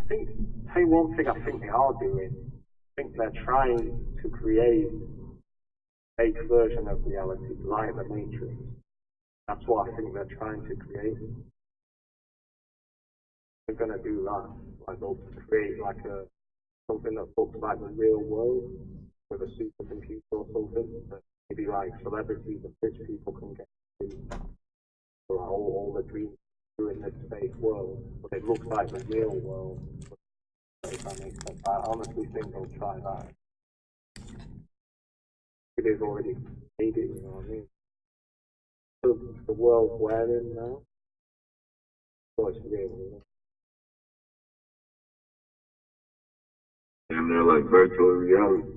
think, tell you one thing I think they are doing. I think they're trying to create a fake version of reality, like the Matrix. That's what I think they're trying to create. They're gonna do that. Like they'll create like something that looks like the real world with a supercomputer or something. That maybe like celebrities and rich people can get to, or all the dreams in this fake world, but it looks like the real world. If that makes sense. I honestly think they'll try that. It is already made it, you know what I mean? So the world we're in now, so it's real, you know? And they're like virtual reality.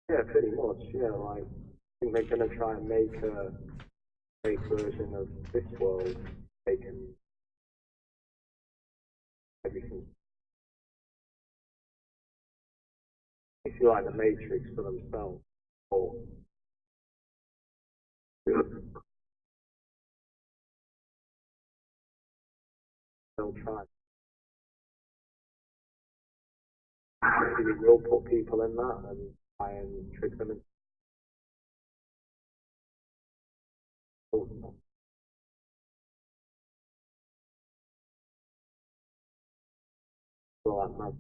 Yeah, pretty much, yeah, like, I think they're gonna try and make a fake version of this world. They can everything. If you like the Matrix for themselves, or Yeah. they'll try. Maybe they will put people in that and try and trick them into all that mad.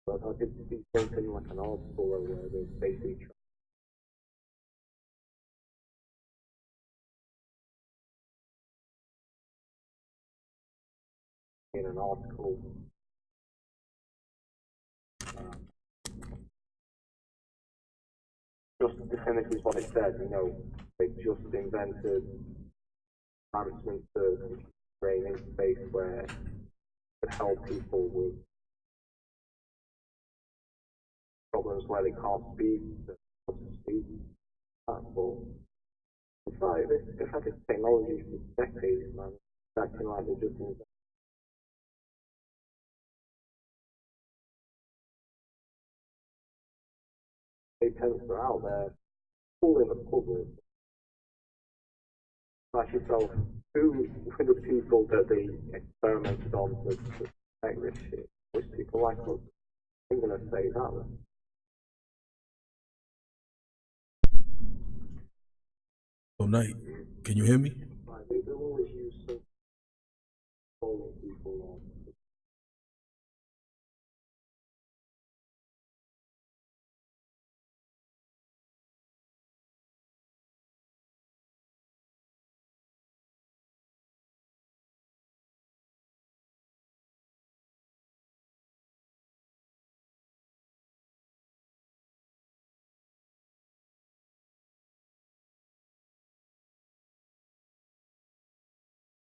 But I did see something like an article where they basically tried in an article. Just and this is what it said, you know, they just invented management to computer brain interface where it could help people with problems where they can't speak, but it's like it's like a technology for decades, man. It's acting like they just invented. Patents are out there, all in the public. Ask yourself, who were the people that they experimented on to detect this shit? Which people like us? I'm gonna say that one. Oh, night. Can you hear me? Like, they always use some controlling people on.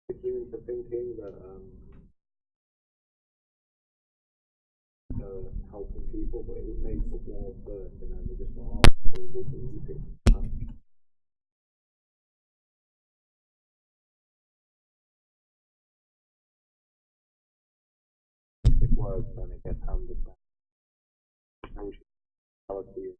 Get you into thinking that helping people, but it was made for war first, and then they just went, oh, we'll do music. It works, and it gets handed back. And reality is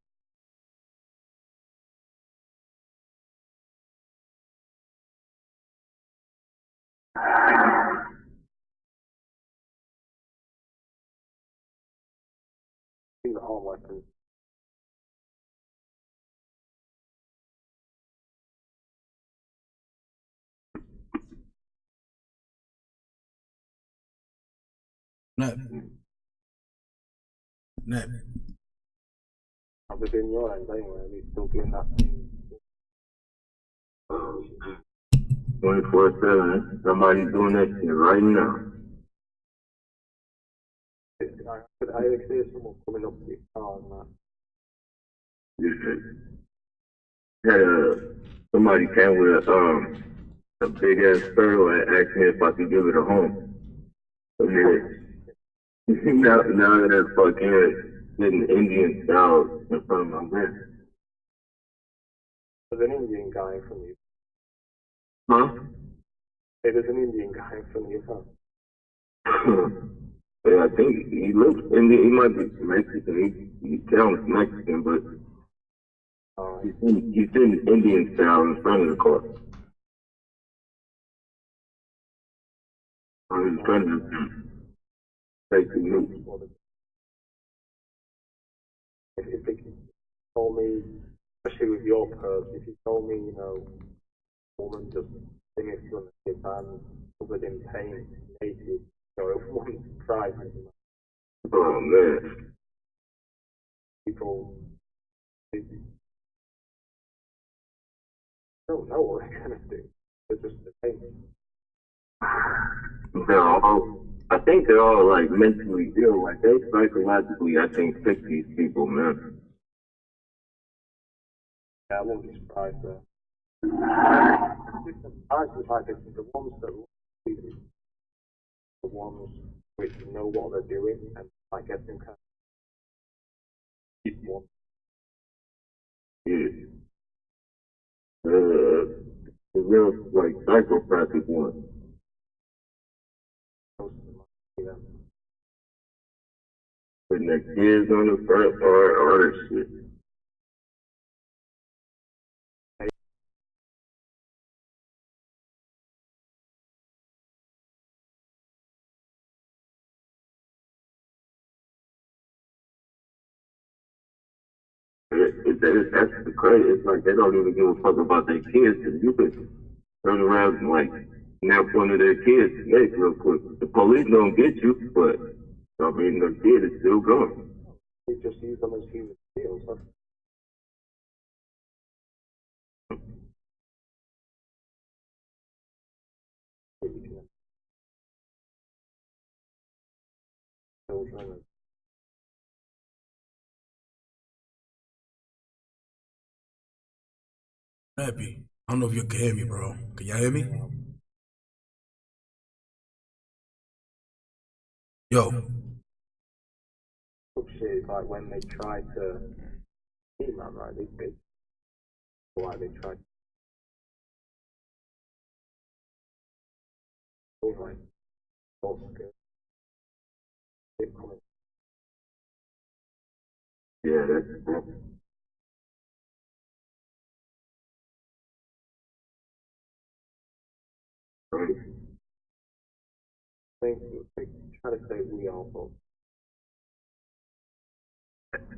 in the whole weapons. Nappy. Within your end, anyway, are you still doing that thing? 24/7. Somebody's doing that shit right now. I hear someone coming up to your car and that. Had somebody came with a big ass turtle and asked me if I could give it a home. So yeah, now that fucking getting Indian style in front of my bed. There's an Indian guy in front of you. Huh? Hey, there's an Indian guy in front of you, huh? Yeah, I think he looks Indian. He might be Mexican. He sounds Mexican, but he's in Indian style in front of the car. He's trying to take the news. If they told me, especially with your purse, if you told me, you know, a woman just singing in front of your band, covered in pain, naked, so everyone's surprised. Oh man. People don't know what they're gonna do. They're just the thing. They're all, I think they're all like mentally ill. Like they psychologically, I think, fix these people, man. Yeah, I won't be surprised there. Surprises like this, the ones that look stupid, the ones which know what they're doing and like get them kind of one. Yeah. The real like psychopathic one. Putting their kids on the front or other shit. That's the crazy. It's like they don't even give a fuck about their kids. And you could turn around and like snap one of their kids neck real quick. The police don't get you, but I mean the kid is still gone. They just use them as human beings. Huh? Children. Nappy, I don't know if you can hear me, bro. Can y'all hear me? Yo. Shit is like when they try to see man, right? They why they try to go like what's good. They're coming. Yeah, that's right. They try to say we are both.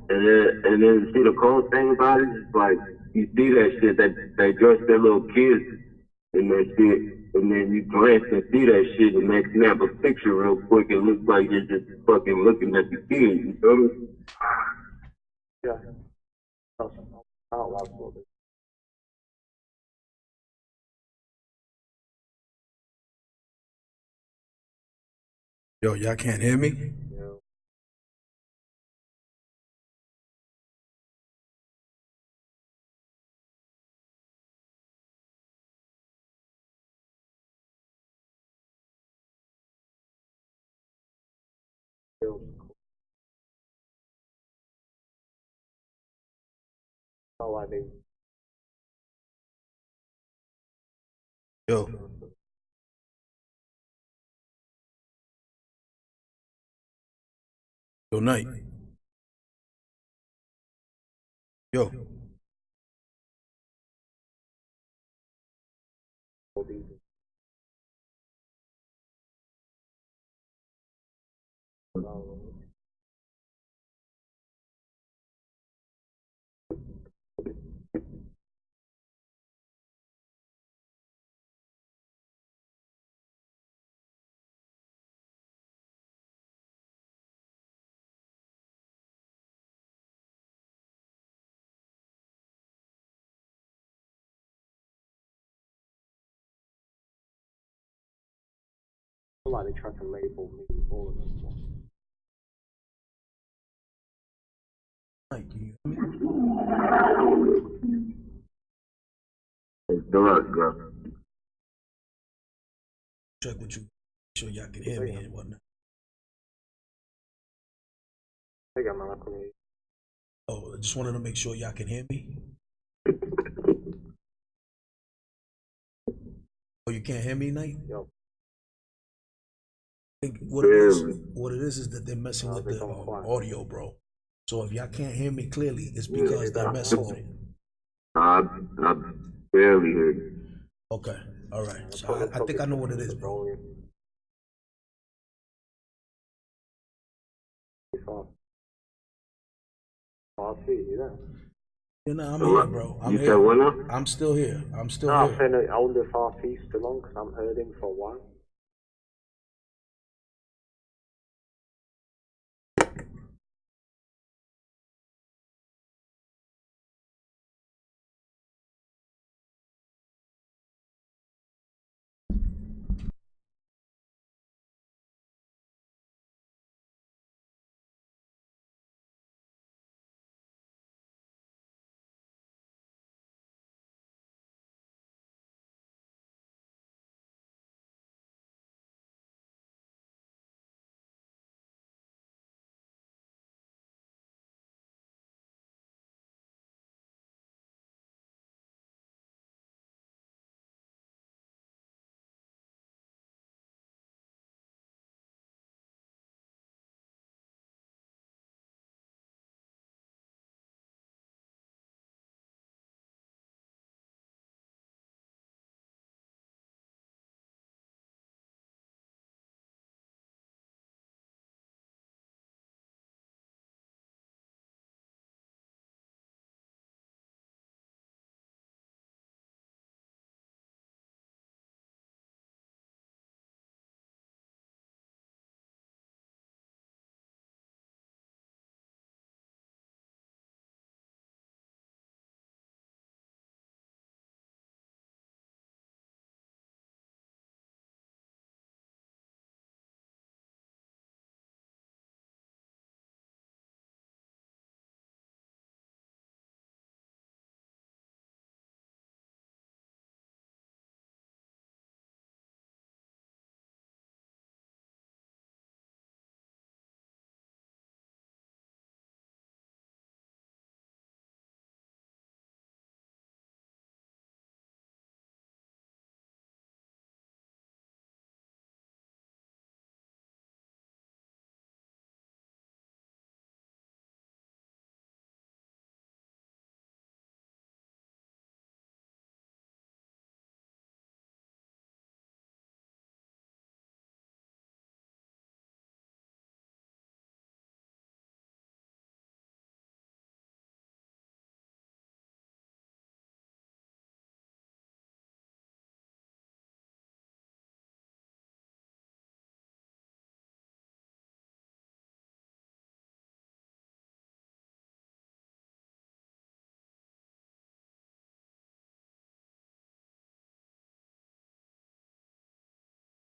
And then see the cold thing about it is like you see that shit that they dress their little kids in that shit, and then you glance and see that shit, and they snap a picture real quick. It looks like you're just fucking looking at the kid. You feel me? Yeah. That's out loud for this. Yo, y'all can't hear me? You know, feels not like they Yo. Yo, Night. Yo. all these like they try to label me all of them. Night, can you hear me? It's dark, bro. Check with you. Make sure y'all can hear me and whatnot. I got my community. Oh, I just wanted to make sure y'all can hear me. Oh, you can't hear me, Night? Yo. think Barely. what it is that they're messing with they the don't quite. audio, bro. So if y'all can't hear me clearly, it's Yeah, because they're messing with it. I barely heard you. Okay, all right. So Put the I think I know what it topic is, on the bro. volume. Oh, I see you there. You know, I'm here, bro. I'm You here. said what now? I'm still here. I'm still No, here. I'm saying I wonder if RT's still on because I haven't heard him for a while.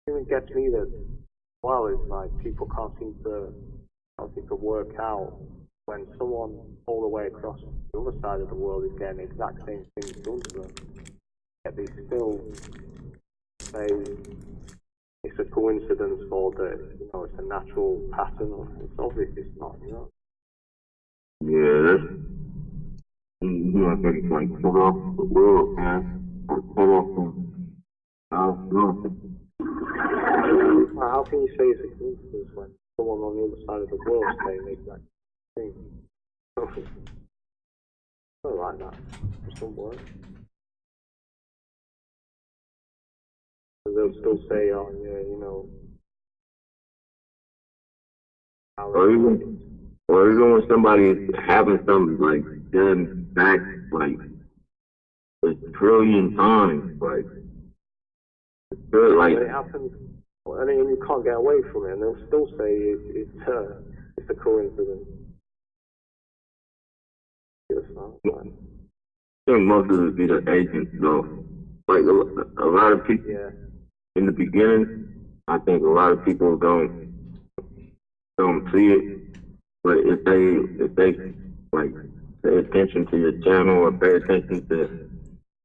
The thing that gets me that well is like people can't seem to work out when someone all the way across the other side of the world is getting the exact same thing done to them, yet they still say it's a coincidence or that it's a natural pattern. It's obvious it's not. Yeah, that's I think it's like cut off the world, man. Or cut off from I don't know. How can you say it's a coincidence when someone on the other side of the world is saying the exact thing? Not like that. It doesn't work. They'll still say, oh yeah, Or even when somebody is having something like done back like a trillion times, like it's good, like when it happens, and then you can't get away from it, and they'll still say it's a coincidence. I think most of it be the agents though. Like a lot of people in the beginning, I think a lot of people don't see it. But if they like pay attention to your channel or pay attention to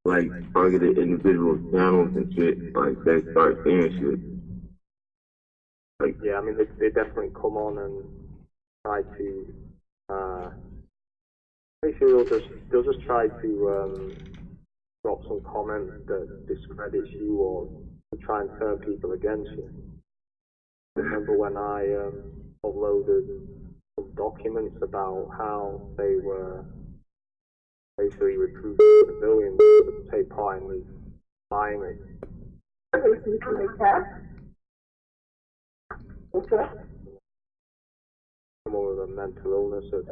like targeted individual channels and shit, like they start seeing shit. Like I mean they definitely come on and try to basically they'll just try to drop some comment that discredits you or to try and turn people against you. remember when I uploaded some documents about how they were basically recruiting civilians to take part in the buying it. Someone with a mental illness had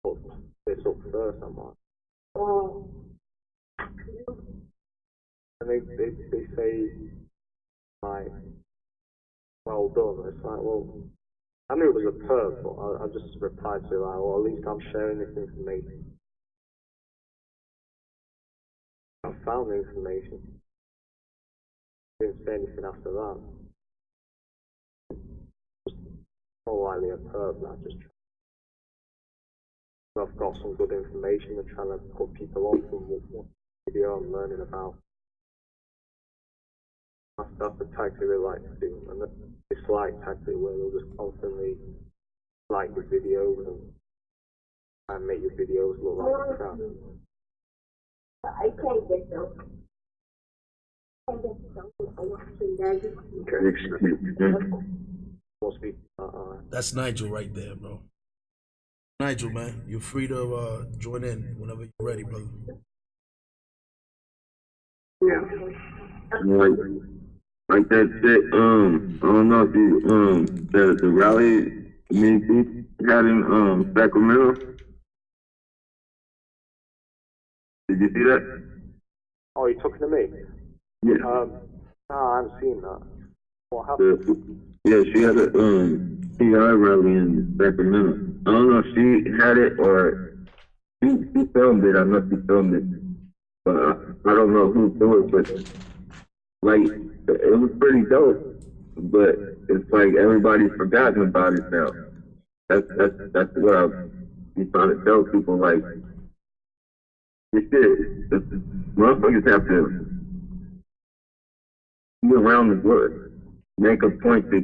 put this up first, I'm like, oh. And they say, like, well done. It's like, well, I knew it was a perv, but I just replied to it like, well, at least I'm sharing this information. I found the information. Didn't say anything after that. More likely a perv, not just. I've got some good information and trying to put people on from what video I'm learning about. That's the tactic they like to do, and the dislike tactic where they'll just constantly like your videos and make your videos look like crap. I can't get them. Must be, That's Nigel right there, bro. Nigel, man, you're free to join in whenever you're ready, brother. Yeah. Like that shit, I don't know if you, the rally me had in, Sacramento. Did you see that? oh, you're talking to me? Yeah. No, I haven't seen that. What happened? Yeah, she had a, PI rally in Sacramento. I don't know if she had it or she filmed it. I know she filmed it. But I don't know who did it, but like, it was pretty dope. But it's like everybody's forgotten about it now. That's what I'm trying to tell people. Like, this shit, motherfuckers have to be around the blood, make a point to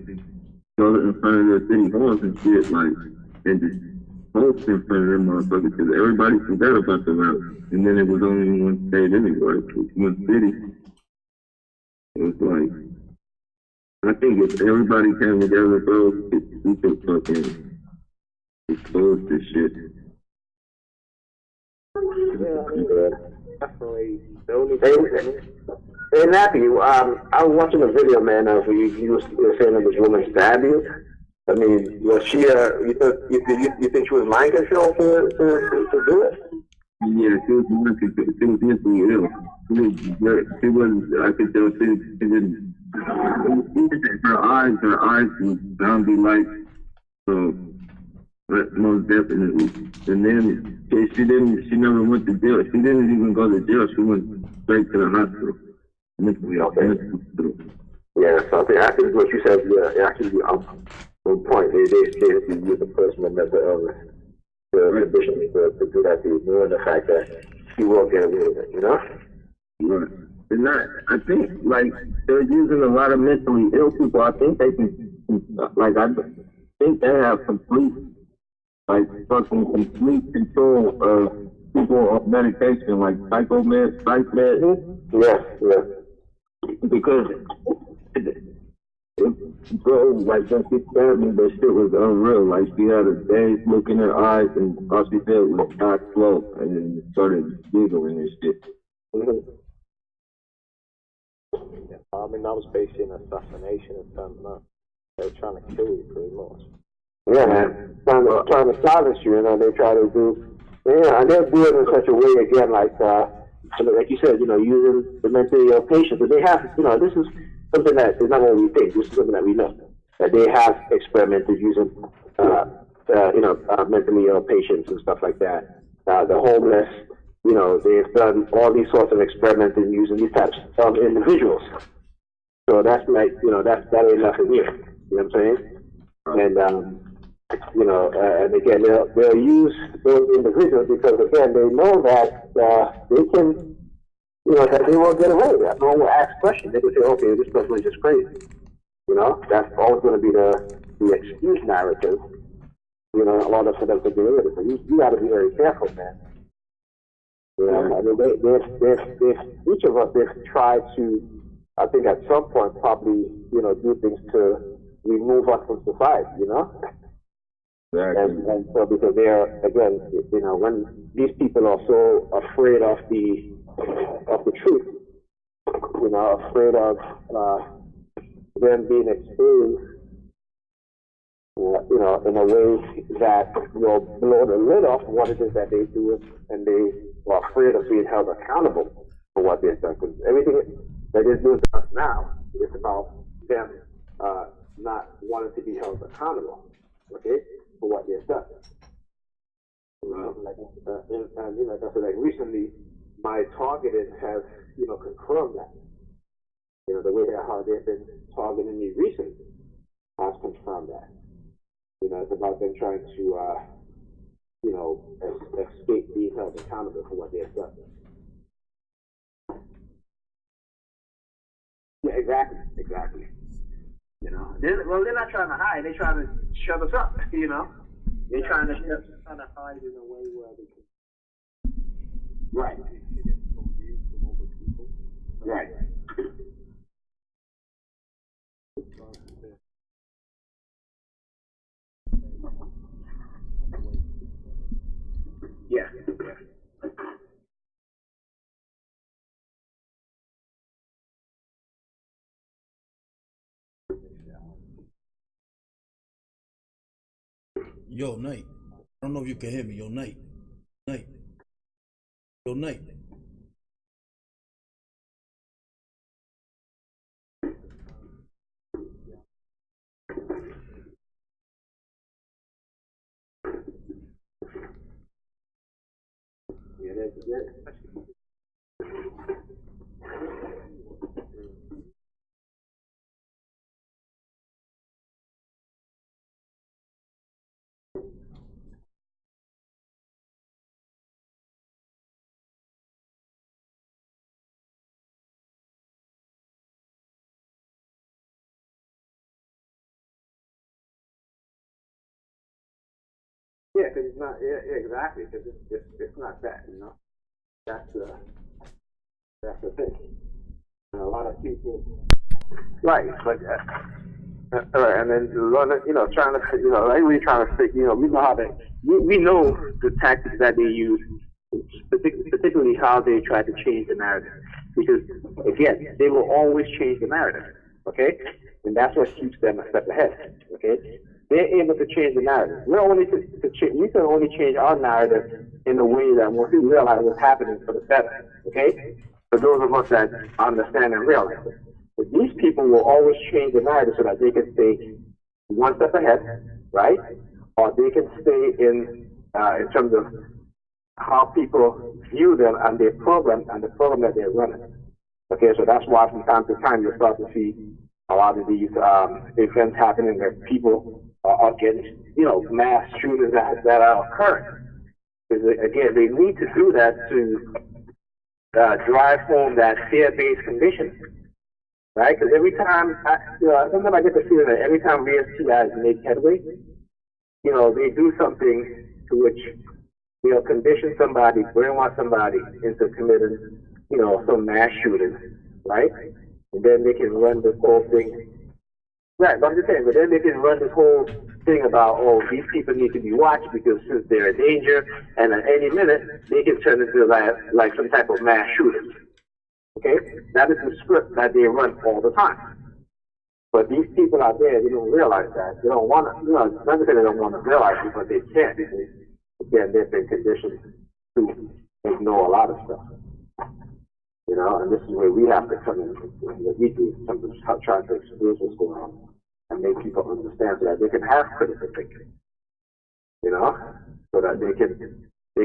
go in front of their city halls and shit, like, and just post in front of them motherfuckers, because everybody forgot about the rally. And then it was only in one state anyway, one city. It was like, I think if everybody came together, bro, we could fucking expose this shit. Yeah, I mean, definitely. The only thing. Hey, Nappy, I was watching a video, man, of you were saying that this woman stabbed you. I mean, was she, you think she was mind control to do it? Yeah, she was mentally ill. She was, I could tell she didn't, her eyes was zombie like, so, most definitely. And then, she never went to jail. She didn't even go to jail. She went straight to the hospital. Mentally, hospital. Yeah, so I think what you said, yeah, actually, on point. They use the person with mental illness to condition to do that, to ignore the fact that she won't get away with it, you know? Right. And I think, like, they're using a lot of mentally ill people. I think they can, like, I think they have complete, like, fucking complete control of people on medication, like psych med. Yeah. Because, bro, like, when she stabbed me, that shit was unreal. Like, she had a dazed look in her eyes, and all she said was, "God slow," and then started giggling and shit. Yeah, I mean, that was basically an assassination attempt, man. They were trying to kill you, pretty much. Yeah, man. Trying to silence you, you know, they try to do, yeah, and they'll do it in such a way, again, like you said, you know, using the mentally ill patients. But they have, you know, this is something that is not what we think. This is something that we know. That they have experimented using, mentally ill patients and stuff like that. The homeless, you know, they've done all these sorts of experiments in using these types of individuals. So that's like, you know, that ain't nothing new. You know what I'm saying? And, you know, and again, they'll use those individuals because, again, they know that they can, you know, that they won't get away with that. No one will ask questions. They can say, okay, this person is just crazy. You know, that's always going to be the excuse narrative, you know, a lot of for them to get rid of it. So you got to be very careful, man. You know, I mean, they've each of us, they've tried to, I think at some point, probably, you know, do things to remove us from society, you know? Exactly. And so because they're, again, you know, when these people are so afraid of the truth, you know, afraid of them being exposed, you know, in a way that will blow the lid off what it is that they do, and they are afraid of being held accountable for what they've done. Because everything that is doing to us now is about them not wanting to be held accountable, okay, for what they've done. Like, and you know, like I said, like recently, my targeted has, you know, confirmed that. You know, the way that how they've been targeting me recently has confirmed that. You know, it's about them trying to, you know, escape being held accountable for what they have done. Yeah, exactly. You know, they're not trying to hide. They're trying to shut us up. You know, they're trying to hide in a way where they can. Right. Right. Yeah. Yo, Night. I don't know if you can hear me. Yo, Night. Night. Yo, Night. Yeah, that's yeah, because it's not. Yeah, exactly. Because it's not that. You know, that's the thing. And a lot of people. Right, but and then you know, trying to, you know, like we trying to figure, you know, we know how they, we know the tactics that they use, particularly how they try to change the narrative, because again, they will always change the narrative, okay, and that's what keeps them a step ahead, okay. They're able to change the narrative. We can only change our narrative in a way that once we realize what's happening for the better, okay. For those of us that understand and realize it. But these people will always change the narrative so that they can stay one step ahead, right? Or they can stay in terms of how people view them and their program and the program that they're running. Okay, so that's why from time to time you start to see a lot of these events happening where people are getting, you know, mass shootings that are occurring. Because again, they need to do that to drive home that fear-based conditioning. Right? Because every time, sometimes I get the feeling that every time VSTIs make headway, you know, they do something to which, you know, condition somebody, brainwash somebody into committing, you know, some mass shooting, right? And then they can run this whole thing. Right, but I'm just saying, but then they can run this whole thing about, oh, these people need to be watched because since they're in danger, and at any minute, they can turn into like some type of mass shooting. Okay, that is the script that they run all the time. But these people out there, they don't realize that. They don't want to, you know, not to say they don't want to realize it, but they can't. Again, they've been conditioned to ignore a lot of stuff. You know, and this is where we have to come in, what we do in terms of trying to expose what's going on and make people understand so that they can have critical thinking. You know, so that they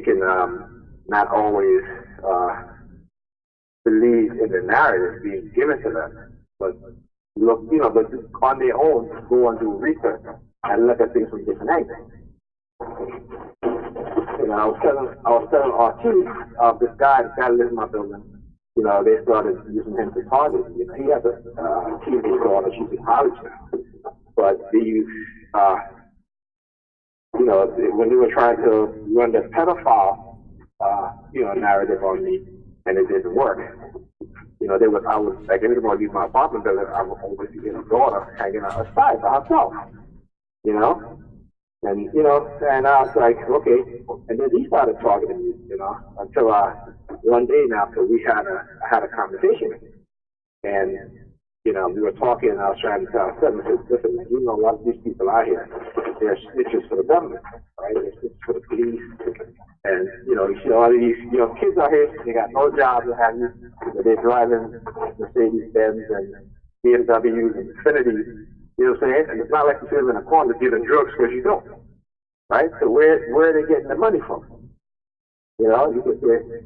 can not always believe in the narrative being given to them, but look, you know, but on their own, go and do research and look at things from different angles. You know, I was telling R2 of this guy that lives in my building. You know, they started using him to target. You know, he has a teenage daughter. She's in college now, but they use, you know, when they were trying to run the pedophile, you know, narrative on me, and it didn't work. You I was like, every time I leave my apartment building, I would always see a daughter hanging outside by herself, you know? And, and I was like, okay. And then he started talking to me, until one day now, because I had a conversation with him. And, we were talking, and I was trying to tell him, I said, listen, man, a lot of these people out here, they're snitches for the government, right? They're snitches for the police. And, you see a lot of these, kids out here, they got no jobs, what have you, but they're driving Mercedes-Benz and BMWs and Infinities, you know what I'm saying? And it's not like you sit in a corner dealing drugs because you don't, right? So where are they getting the money from? You get there,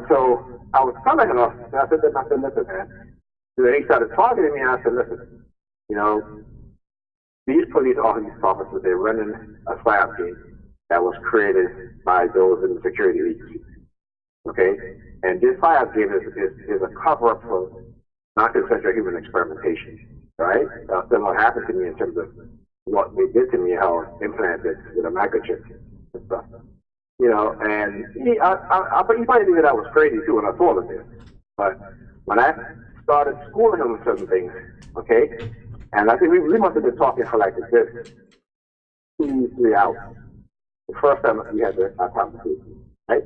so I was telling him, and I said, listen, man. So then he started talking to me, and I said, listen, these police officers, they're running a SLAP game that was created by those in the security agencies, okay? And this SLAP game is a cover-up for non-consensual human experimentation, right? Then what happened to me in terms of what they did to me, how I implanted with a microchip and stuff. And he might think that I was crazy too when I told him this. But when I started schooling him with certain things, okay, and I think we must have been talking for like a good 2-3 hours. The first time we had our conversation, right?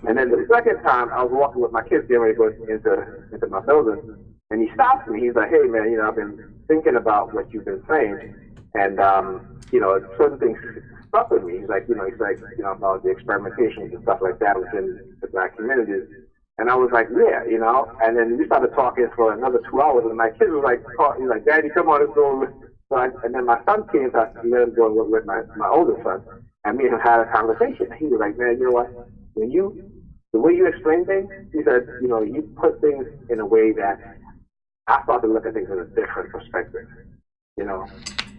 And then the second time I was walking with my kids getting ready to go into my building, and he stops me. He's like, hey man, I've been thinking about what you've been saying, and certain things stuck with me. He's like, about the experimentations and stuff like that within the black communities. And I was like, yeah, and then we started talking for another 2 hours, and my kids was like, he's like, Daddy, come on, let's go. And then my son came, so I let him go with my oldest son, and me and him had a conversation. He was like, man, you know what? The way you explain things, he said, you put things in a way that I started to look at things in a different perspective.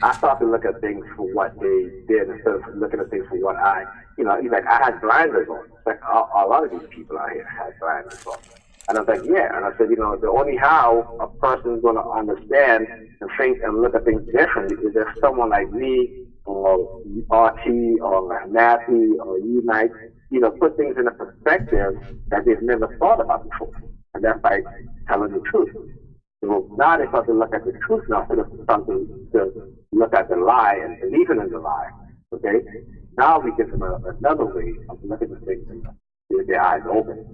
I started to look at things for what they did instead of looking at things for what he's like, I had blinders on. Like a lot of these people out here had blinders on. And I was like, yeah. And I said, the only how a person's going to understand and think and look at things differently is if someone like me or RT or Nappy or Unite, put things in a perspective that they've never thought about before. And that's by telling the truth. So now they start to look at the truth now instead of something to look at the lie and believing in the lie. Okay? Now we give them another way of looking at things and with their eyes open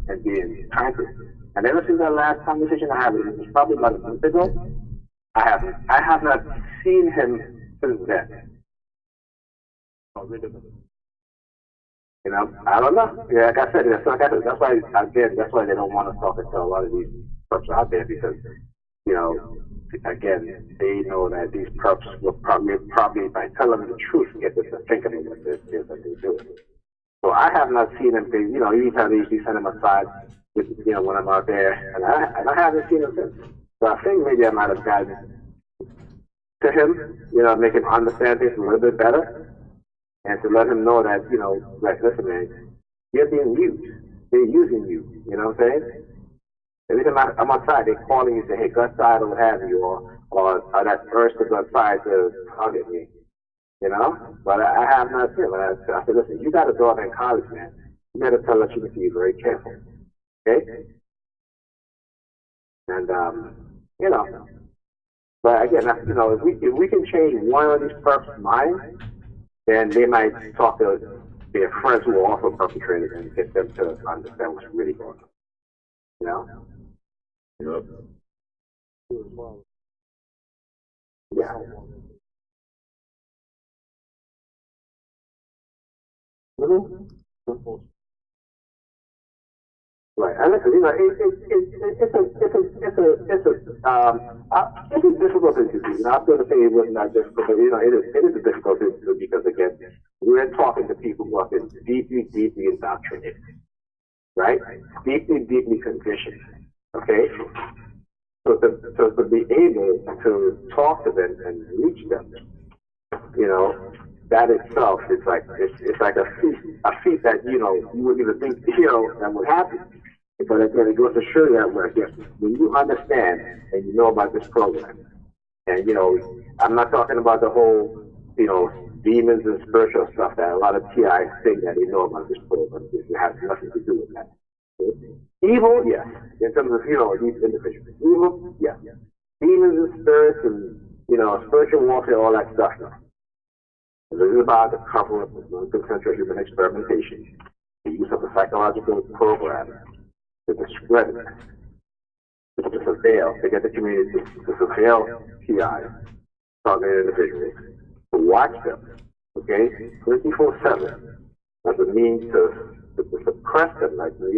and being conscious. And ever since that last conversation I had with him, it was probably about a month ago, I have not seen him since then. I don't know. Yeah, like I said, that's why they don't want to talk to a lot of these perps out there because, again, they know that these perps will probably by telling them the truth, get them to think about what this is that they're doing. So I have not seen him. Anytime they usually send him aside, when I'm out there, and I haven't seen him since. So I think maybe I might have gotten to him, make him understand things a little bit better, and to let him know that, like, listen, man, you're being used. They're using you. You know what I'm saying? Every time I'm outside, they're calling you, say, hey, go outside or what have you, or that urge to go outside to target me. But I have not seen it. I said, listen, you got a daughter in college, man. You better tell her she needs to be very careful. Okay? And, but again, if we can change one of these perps' minds, then they might talk to their friends who are also perpetrators and get them to understand what's really going on. Yep. Yeah. Mm-hmm. Right, and listen, it's a difficult thing to do. I'm going to say it was not difficult, but it is a difficult thing to do because again, we're talking to people who have been deeply indoctrinated, right? Deeply conditioned. Okay, so to be able to talk to them and reach them, that itself is like it's like a feat that you wouldn't even think that would happen. But again, it goes to show you that when you understand and you know about this program, and I'm not talking about the whole demons and spiritual stuff that a lot of TIs think that they know about this program. It has nothing to do with that. Okay? Evil, yes. In terms of, these individuals. Evil, yes. Demons and spirits and, spiritual warfare, all that stuff. No. This is about the cover of non-consensual human experimentation, the use of a psychological program to discredit, to surveil, to get the community to surveil PIs, targeted individuals, to watch them, okay, 24/7, as a means to suppress them, like the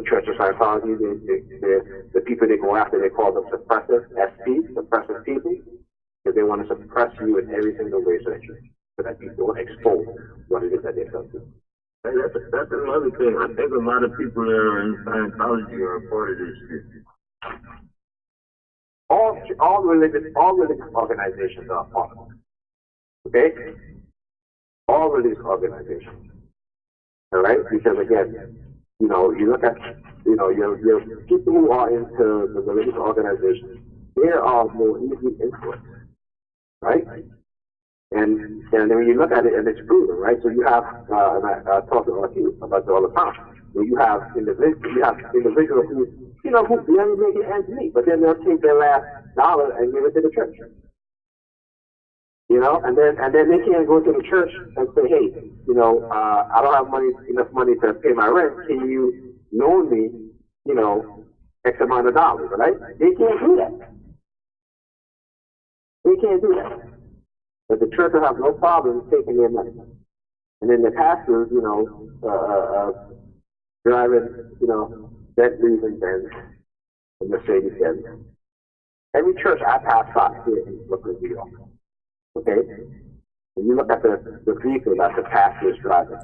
Church of Scientology, the people they go after, they call them suppressive SP, suppressive people, because they want to suppress you in every single way so that you don't expose what it is that they're telling you. That's another thing. I think a lot of people that are in Scientology are a part of this shit. All religious organizations are a part of it. Okay? All religious organizations. All right? Because again, you look at, your people who are into the religious organizations, they are more easily influenced. Right? And when you look at it, and it's proven, right? So you have, and I talk about it all the time. You have individuals who barely make it ends meet, but then they'll take their last dollar and give it to the church. And then they can't go to the church and say, hey, I don't have enough money to pay my rent. Can you loan me, X amount of dollars, right? They can't do that. They can't do that. But the church will have no problem taking their money. And then the pastors, driving, Bentleys and Benz and Mercedes Benz. Every church I pass by here in Brooklyn, New York. Okay? When you look at the vehicle that the pastor is driving,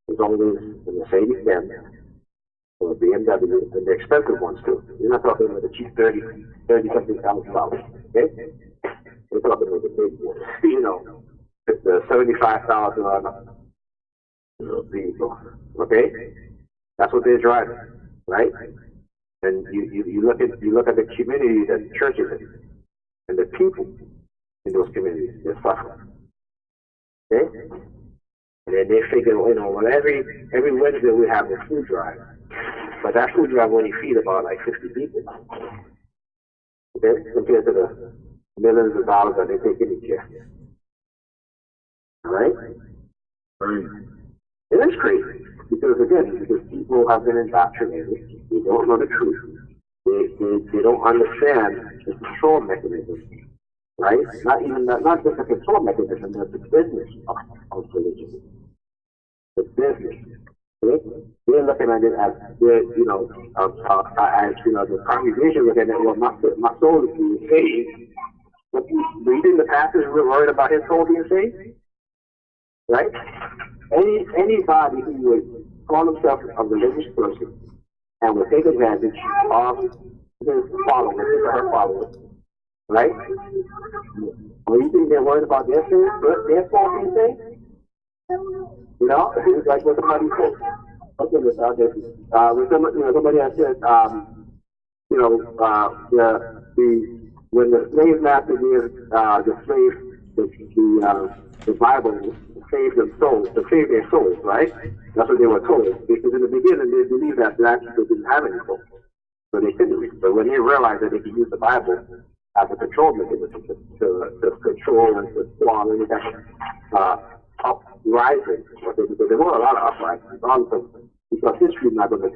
it's always a Mercedes Benz or a BMW, and the expensive ones too. You're not talking about the cheap $30-something thousand dollars. Okay? We're talking about the big ones. The $75,000 vehicle. Okay? That's what they're driving, right? And you look at the community that the church is in, and the people in those communities, they're suffering. Okay? And then they figure, well, every Wednesday we have a food drive, but that food drive only feed about like 50 people. Okay? Compared to the millions of dollars that they take in each year. All right? It is crazy. Because people have been indoctrinated. They don't know the truth. They don't understand the control mechanism, right? Not just the control mechanism, but the business of religion. The business. Okay? They're looking at it as the congregation looking at it. Well, my soul is being saved. But you think the pastors were worried about his soul being saved? Right? Anybody who would call himself a religious person and would take advantage of his followers, his or her followers, right? When you think they're worried about their sins, their soul being saved? It's like what somebody said. Okay, somebody has said, when the slave master gives the Bible to save their souls, right? That's what they were told. Because in the beginning they believed that black people didn't have any souls. So they couldn't read. But when they realized that they could use the Bible as a control mechanism to control and to swallow any kind of uprising, because there were a lot of uprisings, because history is not going to,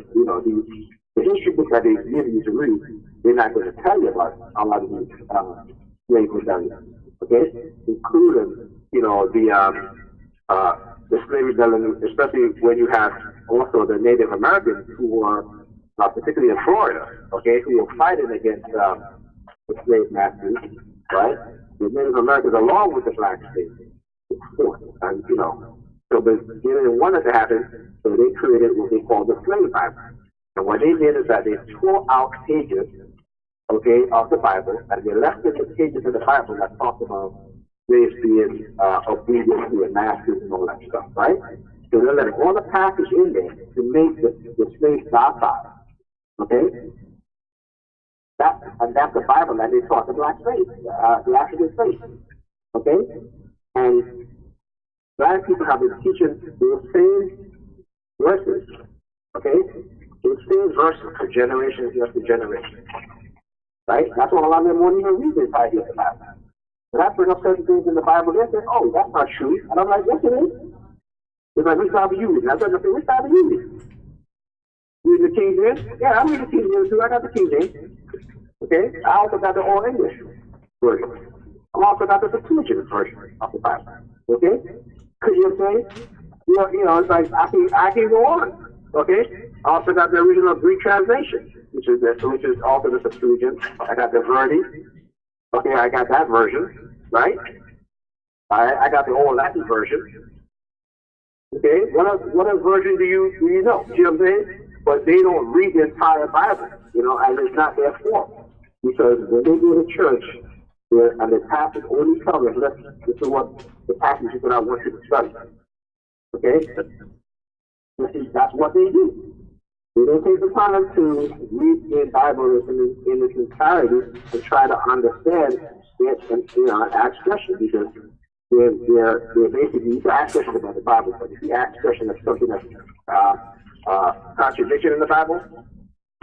the history book that they give you to read, they're not going to tell you about a lot of these slave rebellions, okay? Including, the slave rebellion, especially when you have also the Native Americans who were, particularly in Florida, okay, who were fighting against the slave masters, right? The Native Americans along with the black slaves. And, so they didn't want it to happen, so they created what they call the slave Bible. And what they did is that they tore out pages, okay, of the Bible, and they left in the pages of the Bible that talked about slaves being obedient to their masters and all that stuff, right? So they let all the passage in there to make the slaves docile, okay? That's the Bible that they taught the black slaves, the African slaves, okay? And black people have been teaching those same verses, okay, It stays verses for generations after generations. Right? That's why a lot of them won't even read the entirety of the Bible. When I bring up certain things in the Bible, they say, oh, that's not true. And I'm like, yes, it is. It's like, which Bible you reading? I said, which Bible you reading? Reading the King James? Yeah, I'm reading the King James too. I got the King James. Okay? I also got the Old English version. I also got the Septuagint version of the Bible. Okay? Could you say? It's like I can go on. Okay? I also got the original Greek translation, which is also the Septuagint. I got the Verdi. Okay, I got that version, right? I got the Old Latin version. Okay, what version do you know? See what I'm saying? But they don't read the entire Bible, and it's not their fault. Because when they go to church, and the pastor only tells us, this is what the passage is that I want you to study. Okay? That's what they do. They don't take the time to read the Bible in its entirety and try to understand it and ask questions, because they're basically, you can ask questions about the Bible, but if you ask questions of something that's contradiction in the Bible,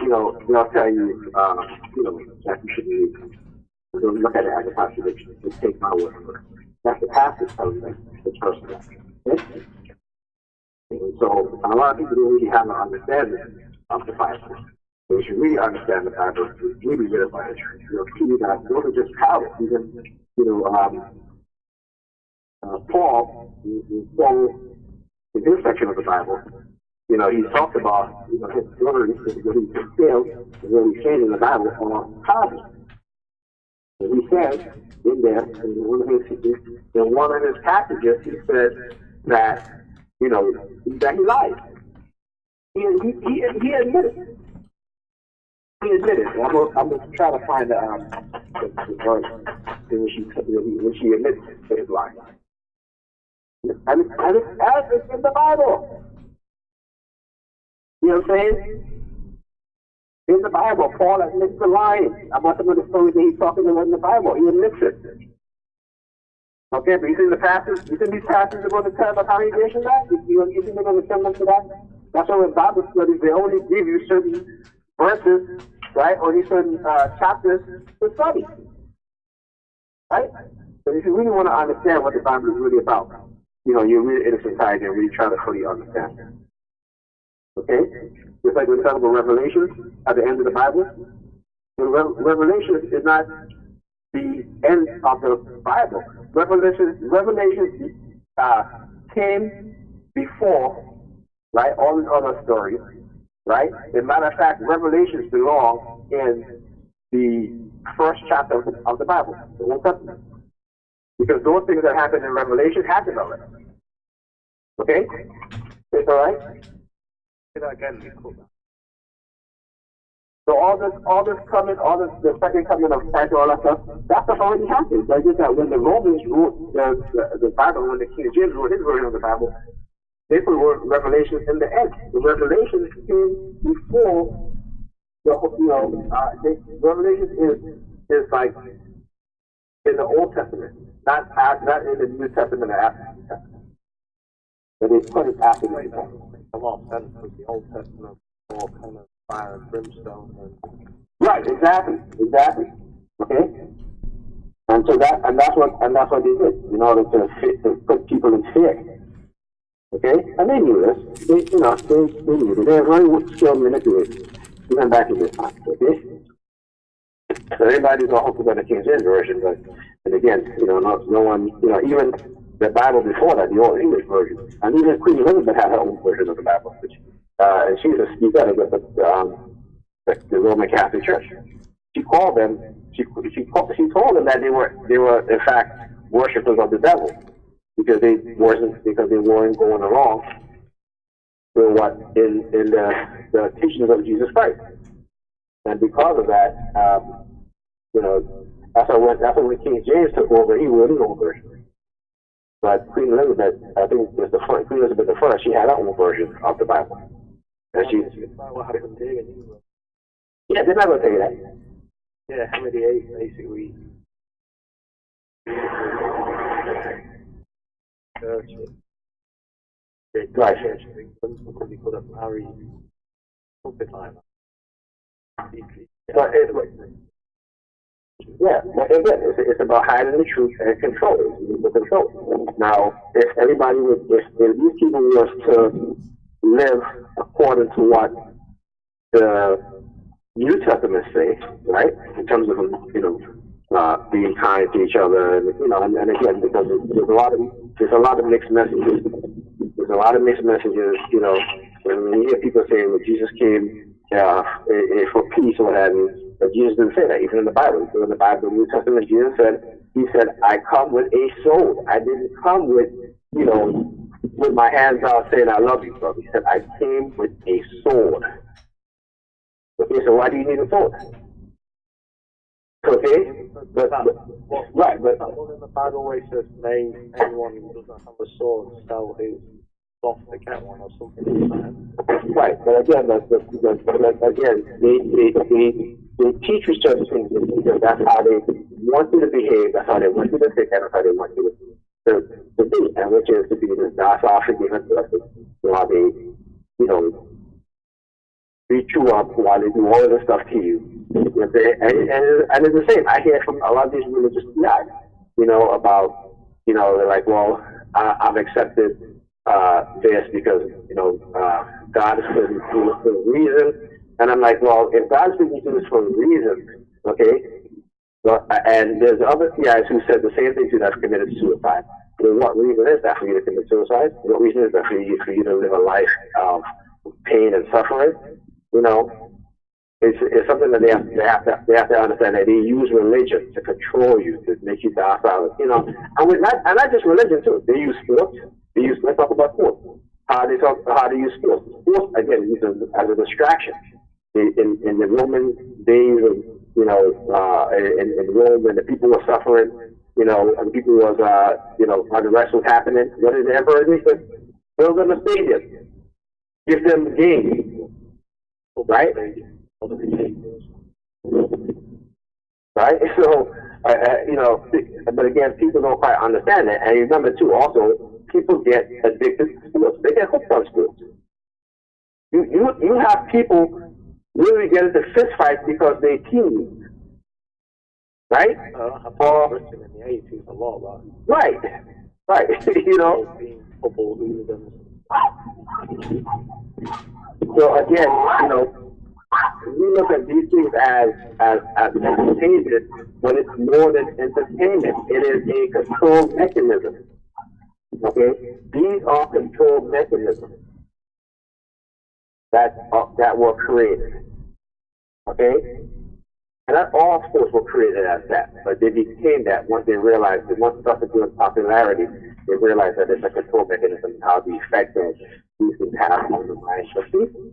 they'll tell you, that you should read. Don't look at it as a contradiction. Just take my word for it. That's the pastor telling them, the person. Okay? And so a lot of people don't really have an understanding of the Bible. So you should really understand the Bible. Really read it by it. Those are just parables. Even Paul, in his section of the Bible, he talked about his stories when he failed and when he changed in the Bible on parables. And he said in there, in one of his passages, he said that that he lied. He admitted. He admitted. I'm going to try to find the verse in which he admits to his lie. And it's in the Bible. You know what I'm saying? In the Bible, Paul admits to lying about some of the stories that he's talking about in the Bible. He admits it. Okay, but you think these pastors are going to tell the congregation that? You think they're going to send them to that? That's why in Bible studies, they only give you certain verses, right, or these certain chapters to study. Right? So if you really want to understand what the Bible is really about, you read it in its entirety and really try to fully understand it. Okay? Just like when we talk about Revelation at the end of the Bible, Revelation is not the end of the Bible. Revelation came before, right, all these other stories, right? As a matter of fact, Revelations belong in the first chapter of the Bible, the Old Testament. Because those things that happened in Revelation happened already. Okay? It's alright? Say that again, So all this coming, the second coming of Christ, all that stuff, that stuff already happened. But just that when the Romans wrote the Bible, when the King James wrote his version of the Bible, they put Revelation in the end. The Revelation came before Revelation is like in the Old Testament, not in the New Testament or after the New Testament. But they put it after the New Testament. A lot of sense with the Old Testament, all kind of fire and brimstone. Right, exactly. Okay, and so that's what they did in order to put people in fear. Okay, and they knew this. They knew it. They were very skilled manipulators, even back in this time. Okay, so everybody's all hoping for the King James version, but and again, no one, even the Bible before that, the Old English version, and even Queen Elizabeth had her own version of the Bible, and she was a speaker against the Roman Catholic Church. She called them. She told them that they were in fact worshippers of the devil because they weren't going along with what in the teachings of Jesus Christ, and because of that, that's why when King James took over, he wrote his own version. But Queen Elizabeth, I think it was Queen Elizabeth I, she had her own version of the Bible. And what happened here in England. Yeah, they're not going to tell you that. Yeah, Henry VIII basically church. Right. Church of England because he could have married something like that. But again, it's about hiding the truth and control. It's control. Now, if these people was to live according to what the New Testament say, right, in terms of being kind to each other, and again, because there's a lot of mixed messages. There's a lot of mixed messages. When you hear people saying that Jesus came for peace or what have you, but Jesus didn't say that. Even in the Bible, in the Bible, the New Testament, Jesus said, "I come with a sword. I didn't come with with my hands out saying I love you, brother." He said, "I came with a sword." Okay, so why do you need a sword? Okay, but in the Bible where it says, "May anyone who doesn't have a sword sell his cloth to get one," or something like that. Right, but again, they teach you certain things because that's how they want you to behave, that's how they want you to think, that's how they want you to be, and which is to be this docile, forgiving person while they, beat you up, while they do all of this stuff to you. And it's the same. I hear from a lot of these religious guys, about, they're like, well, I've accepted this because, God is speaking to us for a reason. And I'm like, well, if God's speaking to us for a reason, okay, well, and there's other guys who said the same thing to that's committed suicide. Well, what reason is that for you to commit suicide? What reason is that for you to live a life of pain and suffering? It's something that they have to understand that they use religion to control you, to make you docile, and not just religion too. They use sports. Let's talk about sports. How they use sports. Sports again used as a distraction. In the Roman days of in Rome when the people were suffering, and the people was unrest was happening. What did the emperor do? He said, build them a stadium, give them games, right? Right? So, but again, people don't quite understand it. And remember, too, also, people get addicted to sports. They get hooked on sports. You have people really get into fist fights because they team. Right? Britain in the 80s, a lot of that. Right. Being football hooligans. So, again, we look at these things as entertainment, but it's more than entertainment. It is a control mechanism. Okay? These are control mechanisms that were created. Okay? And not all sports were created as that, but they became that once they realized that once it started doing popularity, they realized that it's a control mechanism, how the effect of these things have on the minds of people.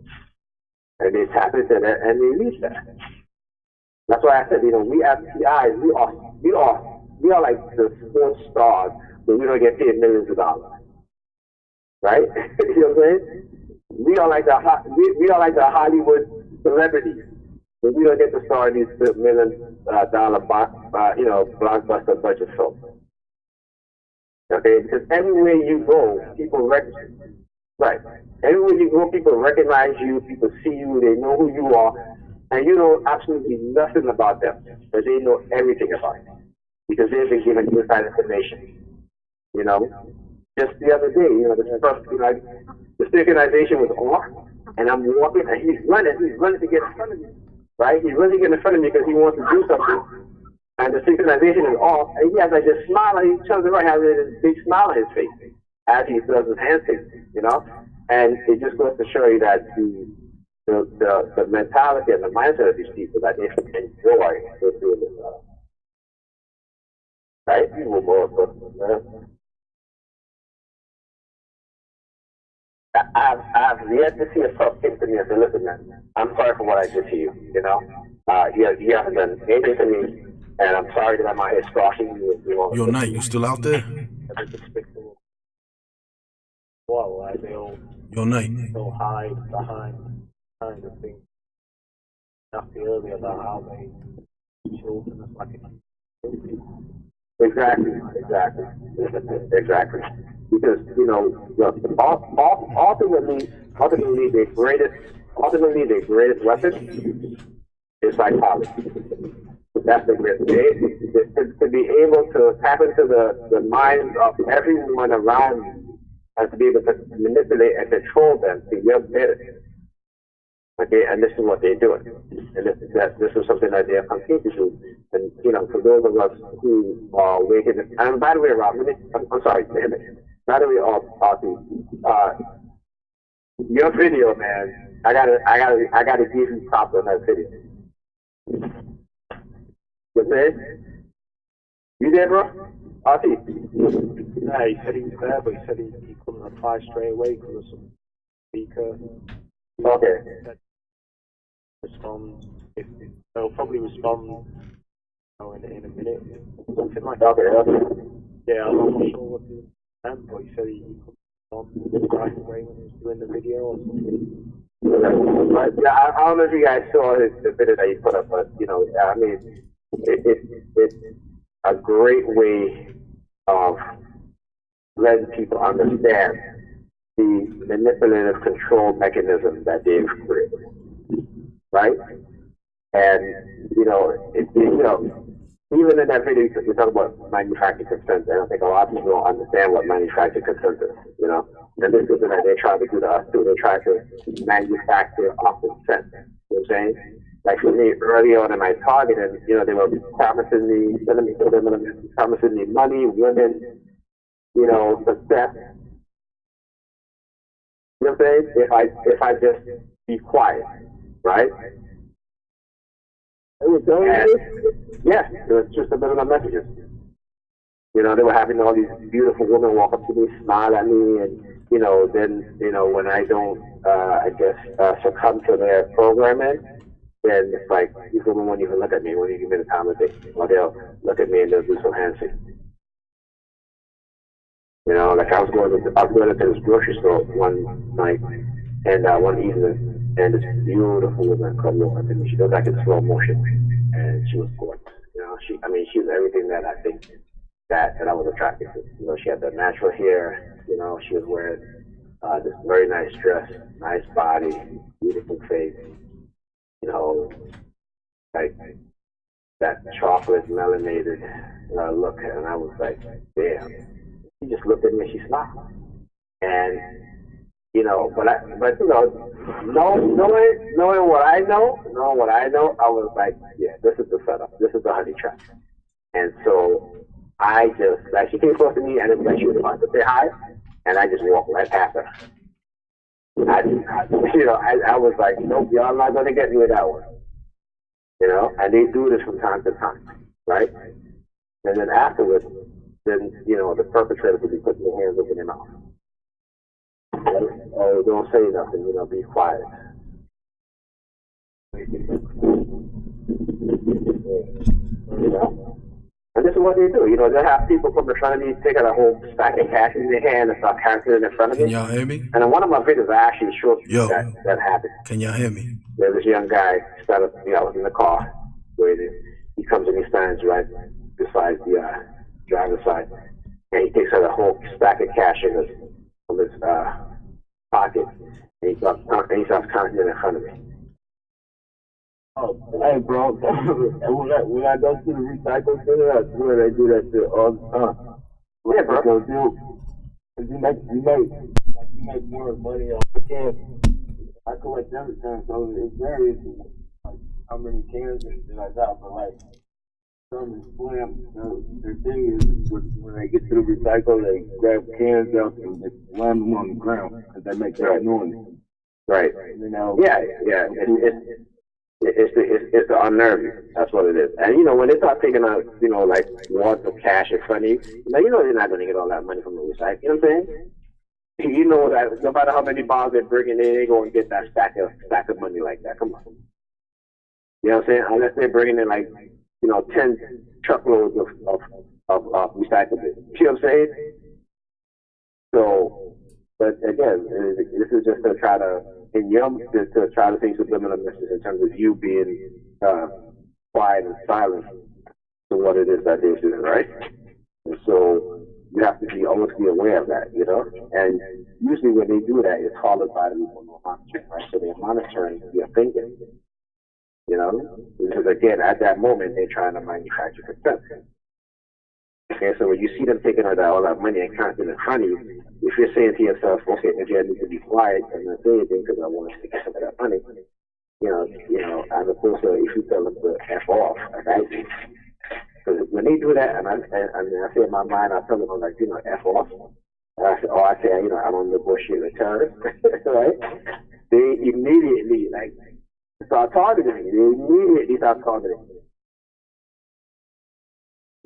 And they tap into that and they reach that. That's why I said, we as PIs, we are like the sports stars, but we don't get paid millions of dollars. Right? You know what I'm saying? We are like the Hollywood celebrities, but we don't get to star in these $1 million blockbuster budget films. Okay? Because everywhere you go, people recognize. Right. Everywhere you go, people recognize you, people see you, they know who you are, and you know absolutely nothing about them, but they know everything about you because they've been given inside information. Just the other day, the synchronization was off, and I'm walking, and he's running to get in front of me, right? He's running to get in front of me because he wants to do something, and the synchronization is off, and he has like this smile, and he turns around, has this big smile on his face as he does his handshake, and it just goes to show you that the mentality and the mindset of these people that they enjoy doing this, right? I've yet to see a tough kid to me and say, listen, man, I'm sorry for what I did to you, you haven't done anything to me, and I'm sorry that I'm out here scoffing you. Yo, Knight, you still out there? Well, like they all Knight. they'll hide behind kind of things. Nappy earlier about how they children as like a Exactly. Because ultimately, the greatest ultimately the greatest weapon is psychology. That's the greatest. To be able to tap into the minds of everyone around you and to be able to manipulate and control them to your benefit. Okay, and this is what they're doing. And this is something that they're continuing to do. And, you know, for those of us who are waking up, and by the way, Rob, I'm sorry, damn it. By the way, your video, man, I gotta give you props on that video. You saying? You there, bro? RT? Yeah, he said he was there, but he said he couldn't reply straight away because of some speaker. Okay. Respond. They'll probably respond, you know, in a minute. Something like that. Okay. Yeah, I'm not sure what he meant, but he said he couldn't respond right away when he was doing the video or something. But yeah, I don't know if you guys saw the video that he put up, but you know, I mean, it's a great way of letting people understand the manipulative control mechanism that they've created, right? And you know, even in that video, you talk about manufactured consent. I don't think a lot of people don't understand what manufactured consent is, you know. And this is something that they try to do to us too. They try to manufacture our consent. You know what I'm saying? Like for me, early on in my targeting, you know, they were promising me, promising me money, women, you know, success. You know what I'm saying? If I just be quiet, right? Yeah, it was just a bit of the messages. You know, they were having all these beautiful women walk up to me, smile at me, and you know, then you know, when I don't, succumb to their programming, then it's like these women won't even look at me, won't even give me the time of day, or they'll look at me and they'll do some handshake. You know, like I was going into this grocery store one night and one evening. And this beautiful woman come over to me. She looked like in slow motion, and she was gorgeous. You know, she was everything that I think that I was attracted to. You know, she had the natural hair. You know, she was wearing this very nice dress, nice body, beautiful face. You know, like that chocolate melanated look, and I was like, damn. She just looked at me and she smiled, and you know, but you know, knowing what I know, I was like, yeah, this is the setup. This is the honey trap. And so I just, like, she came close to me and it was like she was about to say hi, and I just walked right past her. I was like, nope, y'all not gonna get me with that one. You know, and they do this from time to time, right? And then afterwards, then you know, the perpetrator will be putting their hands over their mouth. Oh, don't say nothing, you know, be quiet. You know? And this is what they do. You know, they'll have people come in front of me, taking a whole stack of cash in their hand and start carrying it in front of me. Can y'all hear me? And in one of my videos, I actually showed that happened. Can y'all hear me? There's this young guy, started, you know, I was in the car waiting. He comes and he stands right beside the driver's side. And he takes out a whole stack of cash from his pocket, and he starts counting it in front of me. Oh, hey, bro. when I go to the recycle center, I swear they do that shit all the time. Yeah, bro. You make more money off the cans. I collect everything, so it varies like how many cans and shit like that. But like some slam, their thing is when they get to the recycle, they grab cans out and they slam them on the ground because they make that noise. Right. You know. Yeah. It's the unnerving. That's what it is. And you know, when they start taking out, you know, like wads of cash in front of you, you know they're not going to get all that money from the recycle. You know what I'm saying? You know that no matter how many bottles they're bringing, they ain't going to get that stack of money like that. Come on. You know what I'm saying? Unless they're bringing in like, you know, 10 truckloads of recyclables. You know what I'm saying? So, but again, this is just to try to, to try to think subliminal messages in terms of you being quiet and silent to what it is that they're doing, right? And so, you have to always be aware of that, you know. And usually when they do that, it's followed by the remote monitoring, right? So they're monitoring your thinking, you know, because again, at that moment, they're trying to manufacture consent. Okay, so when you see them taking all that money and counting it in front of you, if you're saying to yourself, okay, maybe I need to be quiet and not say anything because I want to get some of that money, you know, as opposed to if you tell them to F off, right? Because when they do that, and I say in my mind, I tell them, I'm like, you know, F off. I say, you know, I don't negotiate with terrorists, right? They immediately, like, start targeting me. They immediately start targeting me.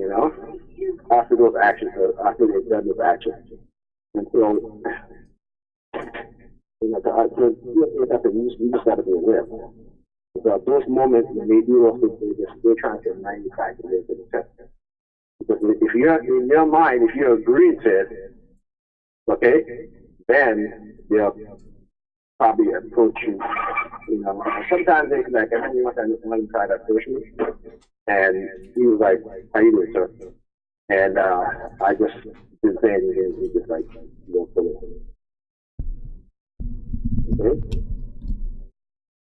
You know, after those actions, after they've done those actions. And so, you know, you just got to be aware. So at those moments when they do those things, they're trying to manufacture their success. Because if you're in your mind, if you're agreeing to it, okay, then they'll probably approach you. You know, sometimes they like, I remember one time someone tried to approach me, and he was like, "How you doing, sir?" And I just didn't say anything. He just like, "No, okay."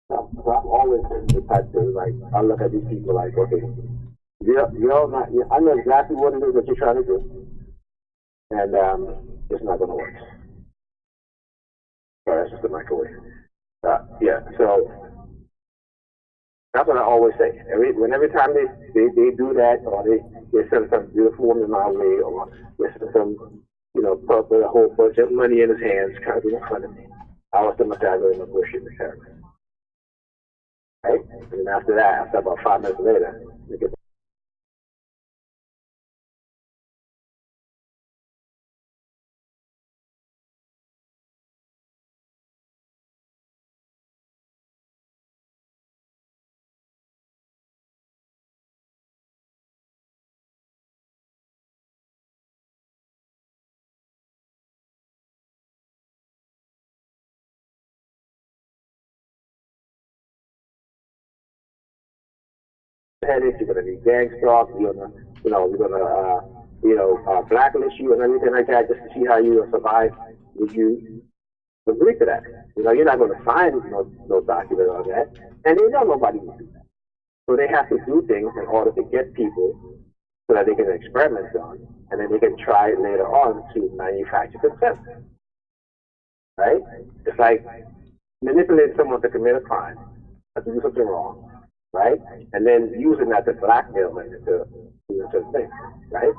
So I'm always the type to like, I look at these people like, okay, you're not. I know exactly what it is that you're trying to do, and it's not going to work. Sorry, that's just the microwave. Yeah, so that's what I always say. Every time they do that, or they send some beautiful woman my way, or they send some, you know, pup with a whole bunch of money in his hands, kind of in front of me, I always tell myself I go in the bush in the terror. Right? And then after that, after about 5 minutes later, they get headaches, you're gonna be gang stalked, you're gonna blacklist you and everything like that just to see how you will survive. Would you agree to that? You know, you're not gonna sign no document on that. And they know nobody will do that. So they have to do things in order to get people so that they can experiment on, and then they can try it later on to manufacture consent. Right? It's like manipulating someone to commit a crime, to do something wrong, right? And then using that to blackmail them into doing certain things, right?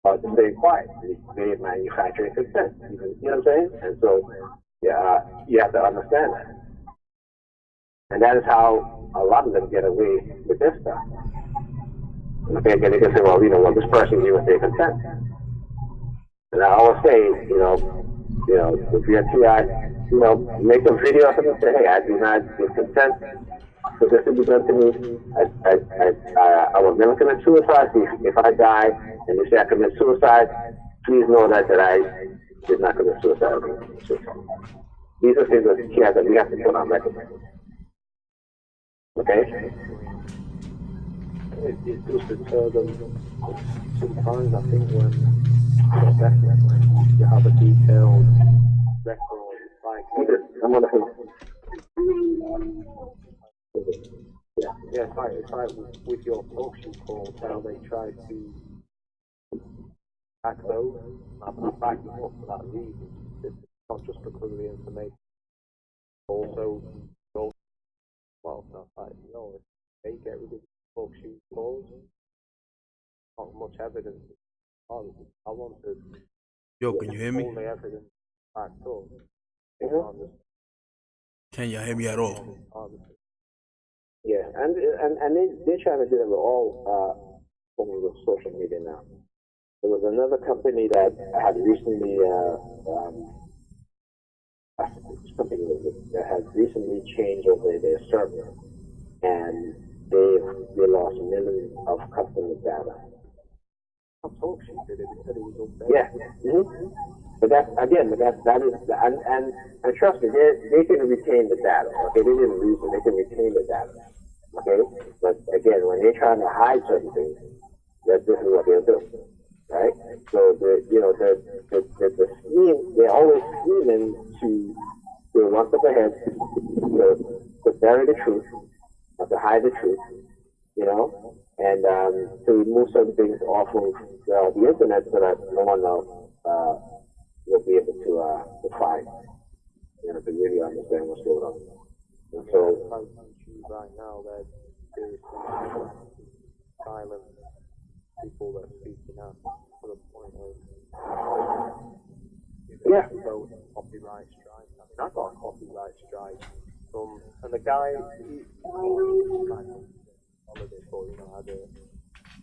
Or to stay quiet. They manufacturing consent. You know what I'm saying? And so, yeah, you have to understand that. And that is how a lot of them get away with this stuff. Okay, and they can say, well, this person gave us their consent. And I always say, if you're a TI, make a video or something and say, hey, I do not give consent for this to be done to me. I will never commit suicide. If I die and they say I commit suicide, please know that I did not commit suicide. These are things that we have to put on record. Okay? It does deter them sometimes. I think definitely when you have a detailed record, it's like it's like with your talk show calls, how they try to hack those. I'm backing up for that reason. It's not just because of the information, also stuff like, if they get rid of talk show calls, not much evidence. I want to. Yo, can you hear me? Only evidence backed up. Can you hear me at all? Yeah, and they're trying to do it with all forms of social media now. There was another company that had recently changed over their server, and they lost millions of customer data. Yeah. Mm-hmm. But that is, and trust me, they can retain the data. Okay, they didn't lose it; they can retain the data. Okay, but again, when they're trying to hide certain things, this is what they'll do, right? So the scheme, they're always scheming to one step ahead, to bury the truth, or to hide the truth, and to remove certain things off of the internet so that no one will be able to find, to really understand what's going on. And so, right now, there's silent people that are speaking out to the point of vote copyright strike. I mean, I got a copyright strike from, and the guy, he holiday for, had a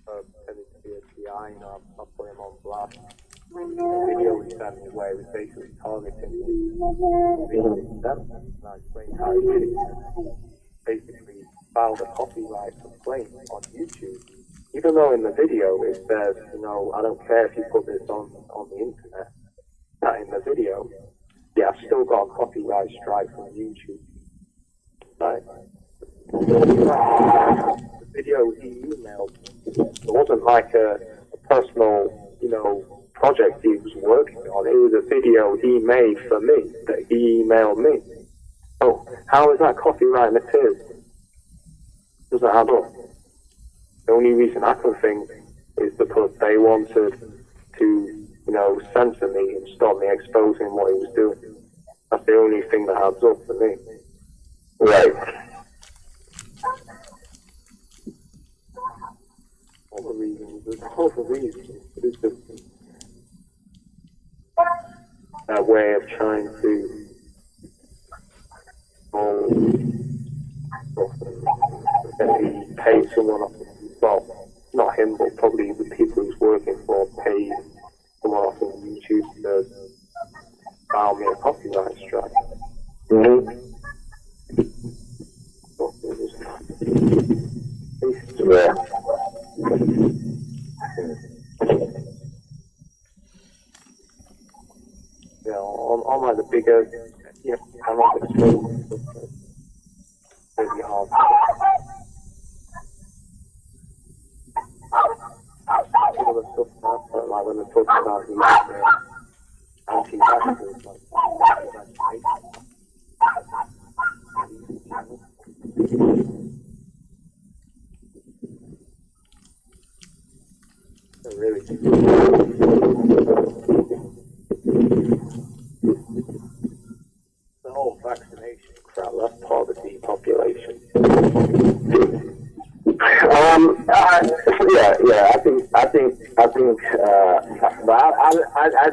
pretended to be a GI, I put him on blast. The video he sent me where he was basically targeting them, and I explained how he did it. Basically filed a copyright complaint on YouTube. Even though in the video it says, I don't care if you put this on the internet, that in the video, I've still got a copyright strike from YouTube. Right? The video he emailed, it wasn't like a personal, project he was working on. It was a video he made for me, that he emailed me. Oh, how is that copyright material? Doesn't add up. The only reason I can think is because they wanted to, censor me and stop me exposing what he was doing. That's the only thing that adds up for me. Right. All the reasons. It's just a way of trying to he paid someone off, well, not him, but probably the people he's working for paid someone off on YouTube to file me a copyright strike. Yeah. On like the bigger, I'm not exposed. Really hard. Some of the stuff that, like when they talk about these anti-vaxxers, like they're really the whole vaccination crap, that's part of the depopulation.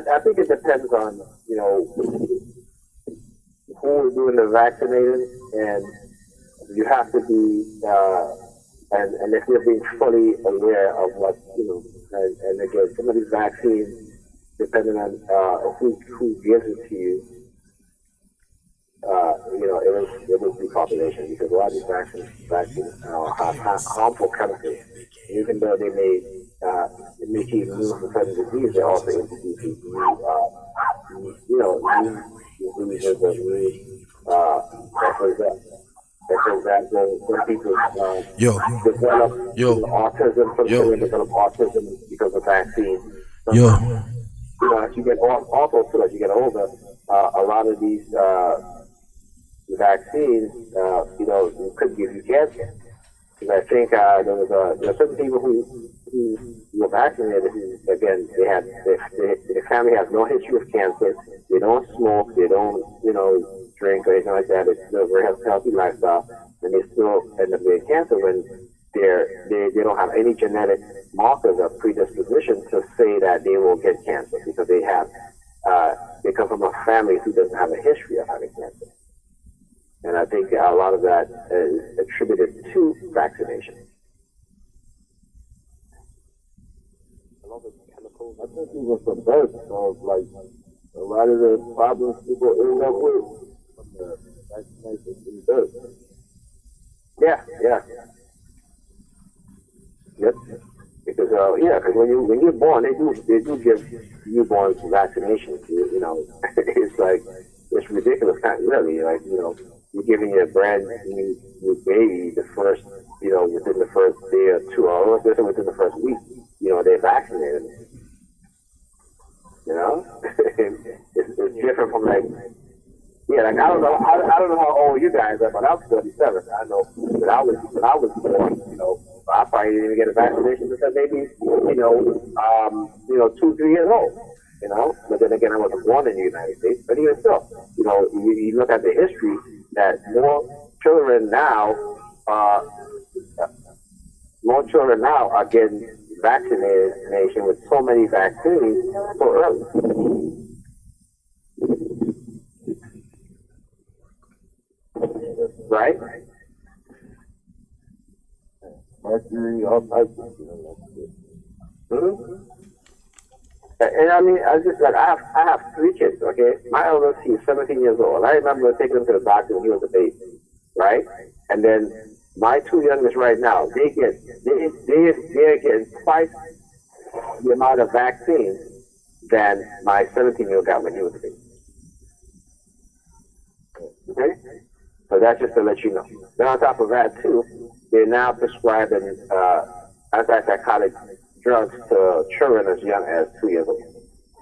I think it depends on, who is doing the vaccinating, and you have to be, and if you're being fully aware of what, and again, some of these vaccines, depending on who gives it to you, it was depopulation, because a lot of these vaccines have harmful chemicals. Even though they may make you immune from certain disease, they also introduce you new diseases or new, for example, when people develop autism, some children develop autism because of vaccines. As you get also too, as you get older, a lot of these vaccines, could give you cancer. Because I think there were certain people who were vaccinated who, again, their family has no history of cancer. They don't smoke. They don't, drink or anything like that. It's still a very healthy lifestyle, and they still end up getting cancer when they don't have any genetic markers or predisposition to say that they will get cancer, because they come from a family who doesn't have a history of having cancer. And I think a lot of that is attributed to vaccination. A lot of chemicals. I think even from birth, like a lot of the problems people end up with from the vaccination in birth. Yeah. Yep. Because because when you're born, they do give newborns vaccinations. It's like, it's ridiculous, really. Like, you're giving your brand new baby the first, within the first day or 2 hours, within the first week, they're vaccinated. You know, it's different from like, yeah, like I don't know how old you guys are, but I'm 37. I know when I was born, you know, I probably didn't even get a vaccination until maybe, 2, 3 years old. You know, but then again, I wasn't born in the United States. But even still, you know, you look at the history that more children now are getting vaccinated with so many vaccines so early. Right? Mercury, all types of And I mean, I just like I have 3 kids. Okay, my eldest, he's 17 years old. I remember taking him to the doctor when he was a baby, right? And then my 2 youngest right now, they're getting twice the amount of vaccines than my 17-year-old got when he was a baby. Okay, so that's just to let you know. Then on top of that too, they're now prescribing antipsychotic drugs to children as young as 2 years old.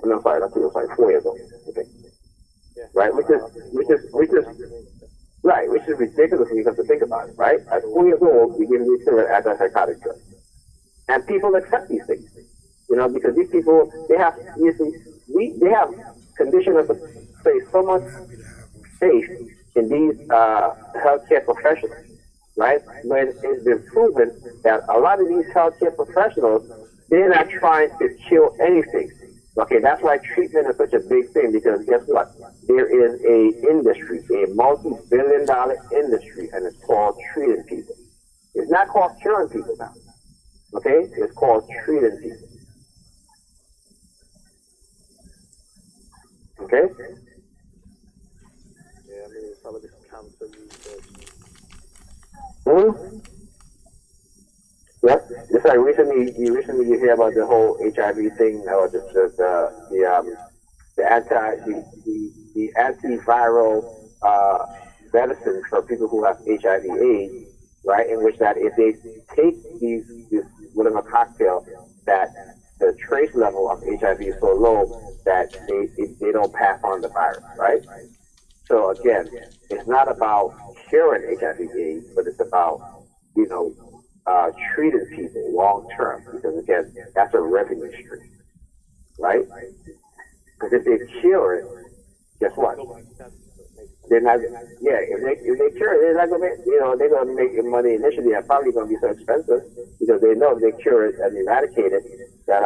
No, sorry, not 2 years, sorry, 4 years old. Okay, right? Which is ridiculous when you come to think about it, right? At 4 years old, you're giving these children antipsychotic drugs, and people accept these things, you know, because these people they have conditioned us to place so much faith in these healthcare professionals, right? When it's been proven that a lot of these healthcare professionals, they're not trying to kill anything. Okay, that's why treatment is such a big thing, because guess what? There is a industry, a multi-billion-dollar industry, and it's called treating people. It's not called curing people now. Okay? It's called treating people. Okay? Yeah, I mean, it's all of this cancer research. Yep. Just like recently you hear about the whole HIV thing, or the antiviral medicine for people who have HIV/AIDS, right? In which that if they take this whatever cocktail, that the trace level of HIV is so low that they don't pass on the virus, right? So again, it's not about curing HIV/AIDS, but it's about, you know, treating people long term, because again, that's a revenue stream, right? Because if they cure it, guess what? They're not. Yeah, if they cure it, they're not gonna make. You know, they're gonna make money initially. It's probably gonna be so expensive because they know if they cure it and eradicate it, that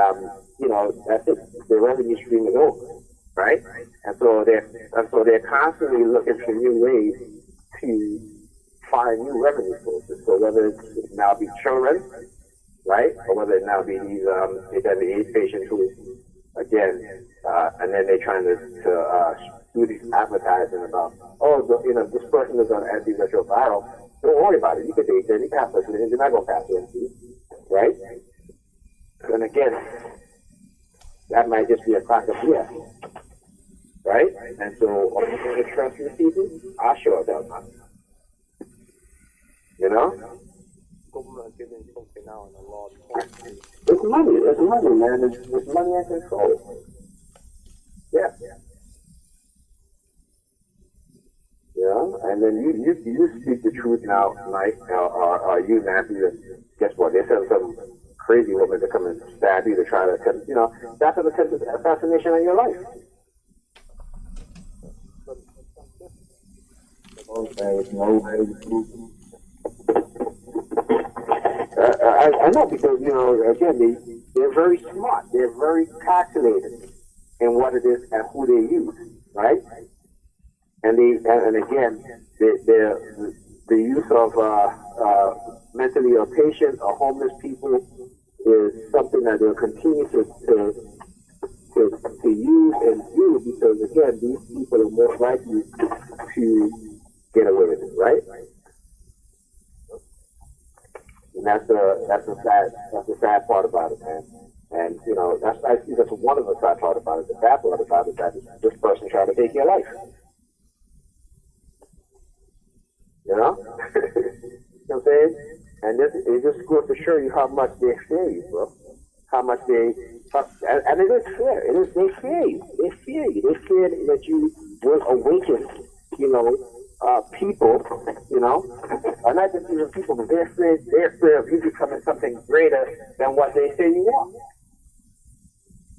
you know, that's it. The revenue stream is over, right? And so they're constantly looking for new ways to find new revenue sources. So whether it now be children, right, or whether it now be these HIV/AIDS patients who, again, and then they're trying to do these advertising about, you know, this person is on antiretroviral. Don't worry about it. You can date them. You can have sex with them. You're not going to pass it, right? And again, that might just be a crack of BS, right? And so, are you going to trust these people? I sure don't. You know? Government are giving something now in a large quantity. It's money, man. It's money and control. Yeah. Yeah, and then you speak the truth now, Mike, or you, Nappy, and guess what? They send some crazy woman to come and stab you to try to attempt, you know, that's an attempted assassination of your life. I know, because, you know, again, they're very smart. They're very calculated in what it is and who they use, right? And again, the use of mentally ill patients or homeless people is something that they'll continue to use and do, because again, these people are most likely to get away with it, right? And that's the sad part about it, man. And you know, that's one of the sad part about it. The bad part about it is that this person tried to take your life. You know? You know what I'm saying? And it just goes to show you how much they fear you, bro. how much they, and it is fair. It is, they fear you. They fear you. They fear that you will awaken, people, or not just even people, but they're fear of you becoming something greater than what they say you are.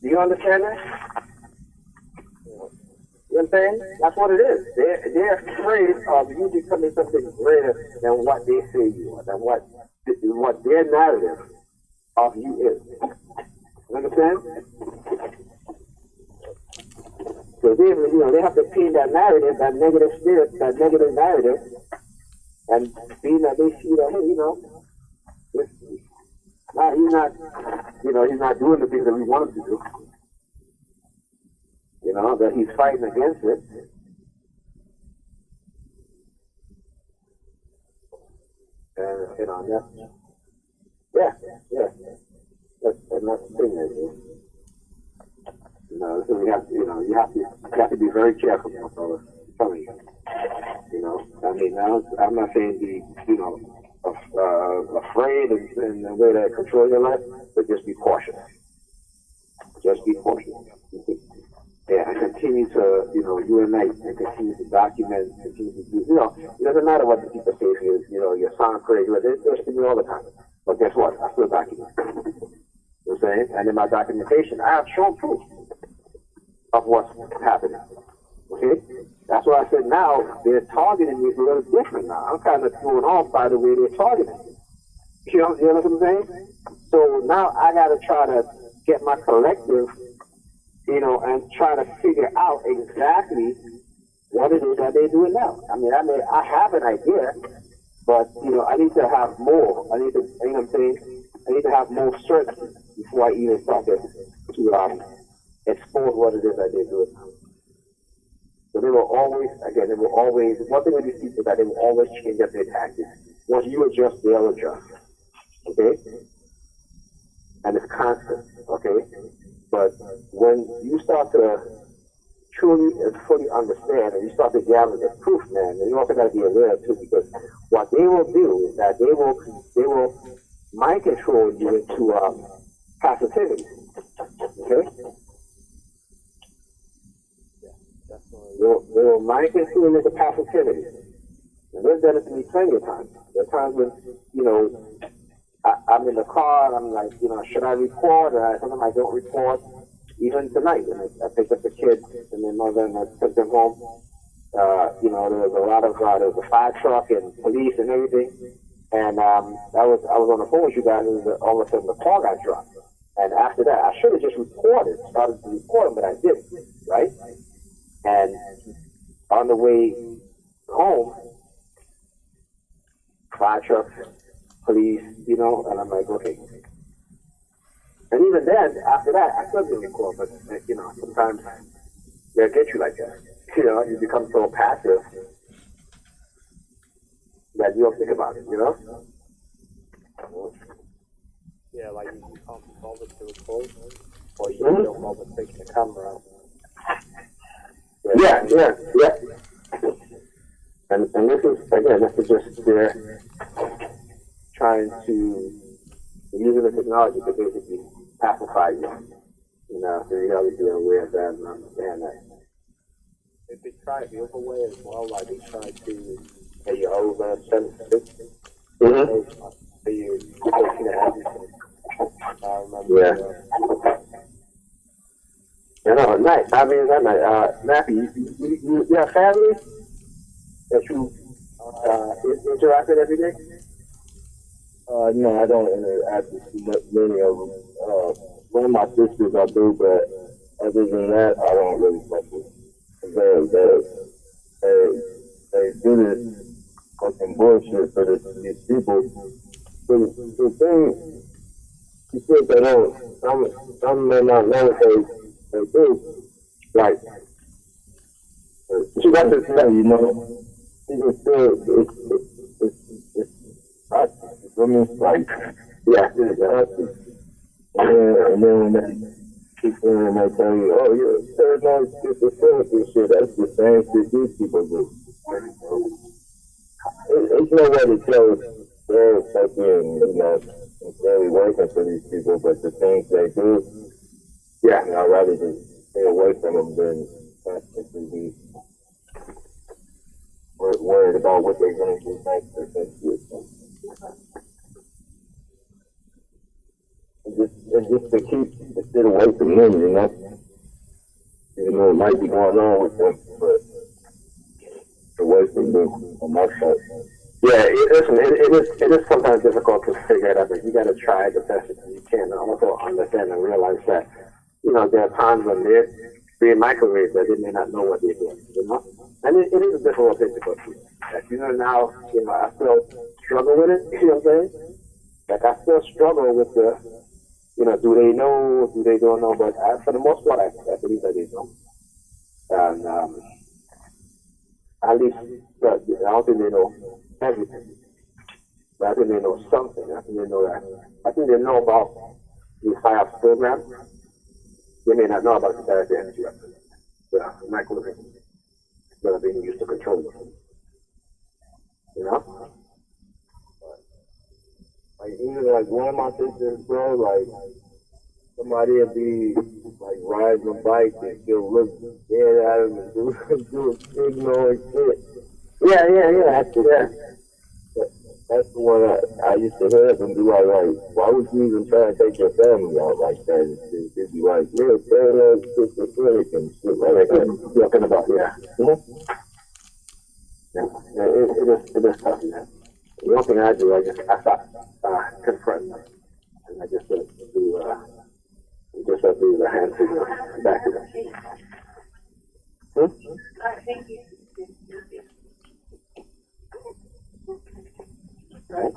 Do you understand that? You know what I'm saying? That's what it is. They're afraid of you becoming something greater than what they say you are, than what their narrative of you is. You understand? So they have to paint that narrative, that negative spirit, that negative narrative, and being that they see that, hey, he's not doing the things that we want him to do. That he's fighting against it. And that's the thing. So you have to be very careful, fellas. I'm telling you. I'm not saying be, afraid and the way that control your life, but just be cautious. Just be cautious. Yeah, and continue to, unite and continue to document, continue to do, it doesn't matter what the people say if you sound crazy, they're speaking all the time. But guess what? I still document. You know what I'm saying? And in my documentation, I have shown proof of what's happening. Okay? That's why I said now they're targeting me a little different now. I'm kind of thrown off by the way they're targeting me. You know what I'm saying? So now I got to try to get my collective, and try to figure out exactly what it is that they're doing now. I have an idea, but, I need to have more. I need to, I need to have more certainty before I even start to expose what it is that they're doing now. So they will always, one thing with these people is that they will always change up their tactics. Once you adjust, they'll adjust. Okay? And it's constant. Okay? But when you start to truly and fully understand and you start to gather the proof, man, then you also got to be aware too, because what they will do is that they will mind control you into passivity. Okay? They will mind control you into passivity. And they've done it to me plenty of times. There are times when, I'm in the car and I'm like, should I report? Or sometimes I don't report. Even tonight, when I picked up the kids and their mother and I took them home, there was a lot of, there was a fire truck and police and everything. And I was on the phone with you guys and all of a sudden the car got dropped. And after that, I should have just started to report them, but I didn't, right? And on the way home, fire truck, police, and I'm like, okay. And even then, after that, I still didn't record, but, sometimes they'll get you like that. You become so passive that you don't think about it, Yeah, like you can't be bothered to record, or you don't bother taking the camera out. Yeah. And this is just their trying to using the technology to basically pacify you. So you gotta be aware of that and understand that. If they try it the other way as well, like they try to say you're over sensitive. So you're looking at everything. I remember. Nice. That night. Nappy, you have family that you interact with every day? No, I don't interact with many of them. One of my sisters I do, but other than that, I don't really fuck with them. They do this fucking bullshit for these people. The thing, you said they don't, some may not know what they do. Like, she got this thing, it's still, it's I mean, like, and then when they keep saying and they tell you, oh, you're paranoid schizophrenic shit, that's the same shit these people do. It's no way to tell their fucking, really working for these people, but the things they do, yeah, I'd rather just stay away from them than constantly be worried about what they're going to do next or some shit. And just to keep the shit away from them, you know? You know, it might be going on with them, but away from them on my part. Yeah, listen, it is sometimes difficult to figure it out, but you got to try the best that you can and also understand and realize that, you know, there are times when they're being microwaved that they may not know what they're doing, you know? And it is a difficult thing to go through. Like, you know, now, you know, I still struggle with it, you know what I'm saying? Like, I still struggle with the, you know, do they know, do they don't know, but for the most part, I believe that they know. And at least, I don't think they know everything. But I think they know something. I think they know that. I think they know about the FIOPS program. They may not know about the direct energy of the microwave that are being used to control them. You know? Like, even like one of my sisters, bro, like, somebody will be like riding a bike and she'll look dead at him and do a signal and shit. Yeah. That's the one I used to hear and be like, why would you even try to take your family out like that? It'd be like, yeah, parallel schizophrenic and shit like that. Talking about, yeah. Mm-hmm. Yeah, it is tough, man. The one thing I do, I stop confronting them. And I just do the hand signal back to them. Thank you. Right?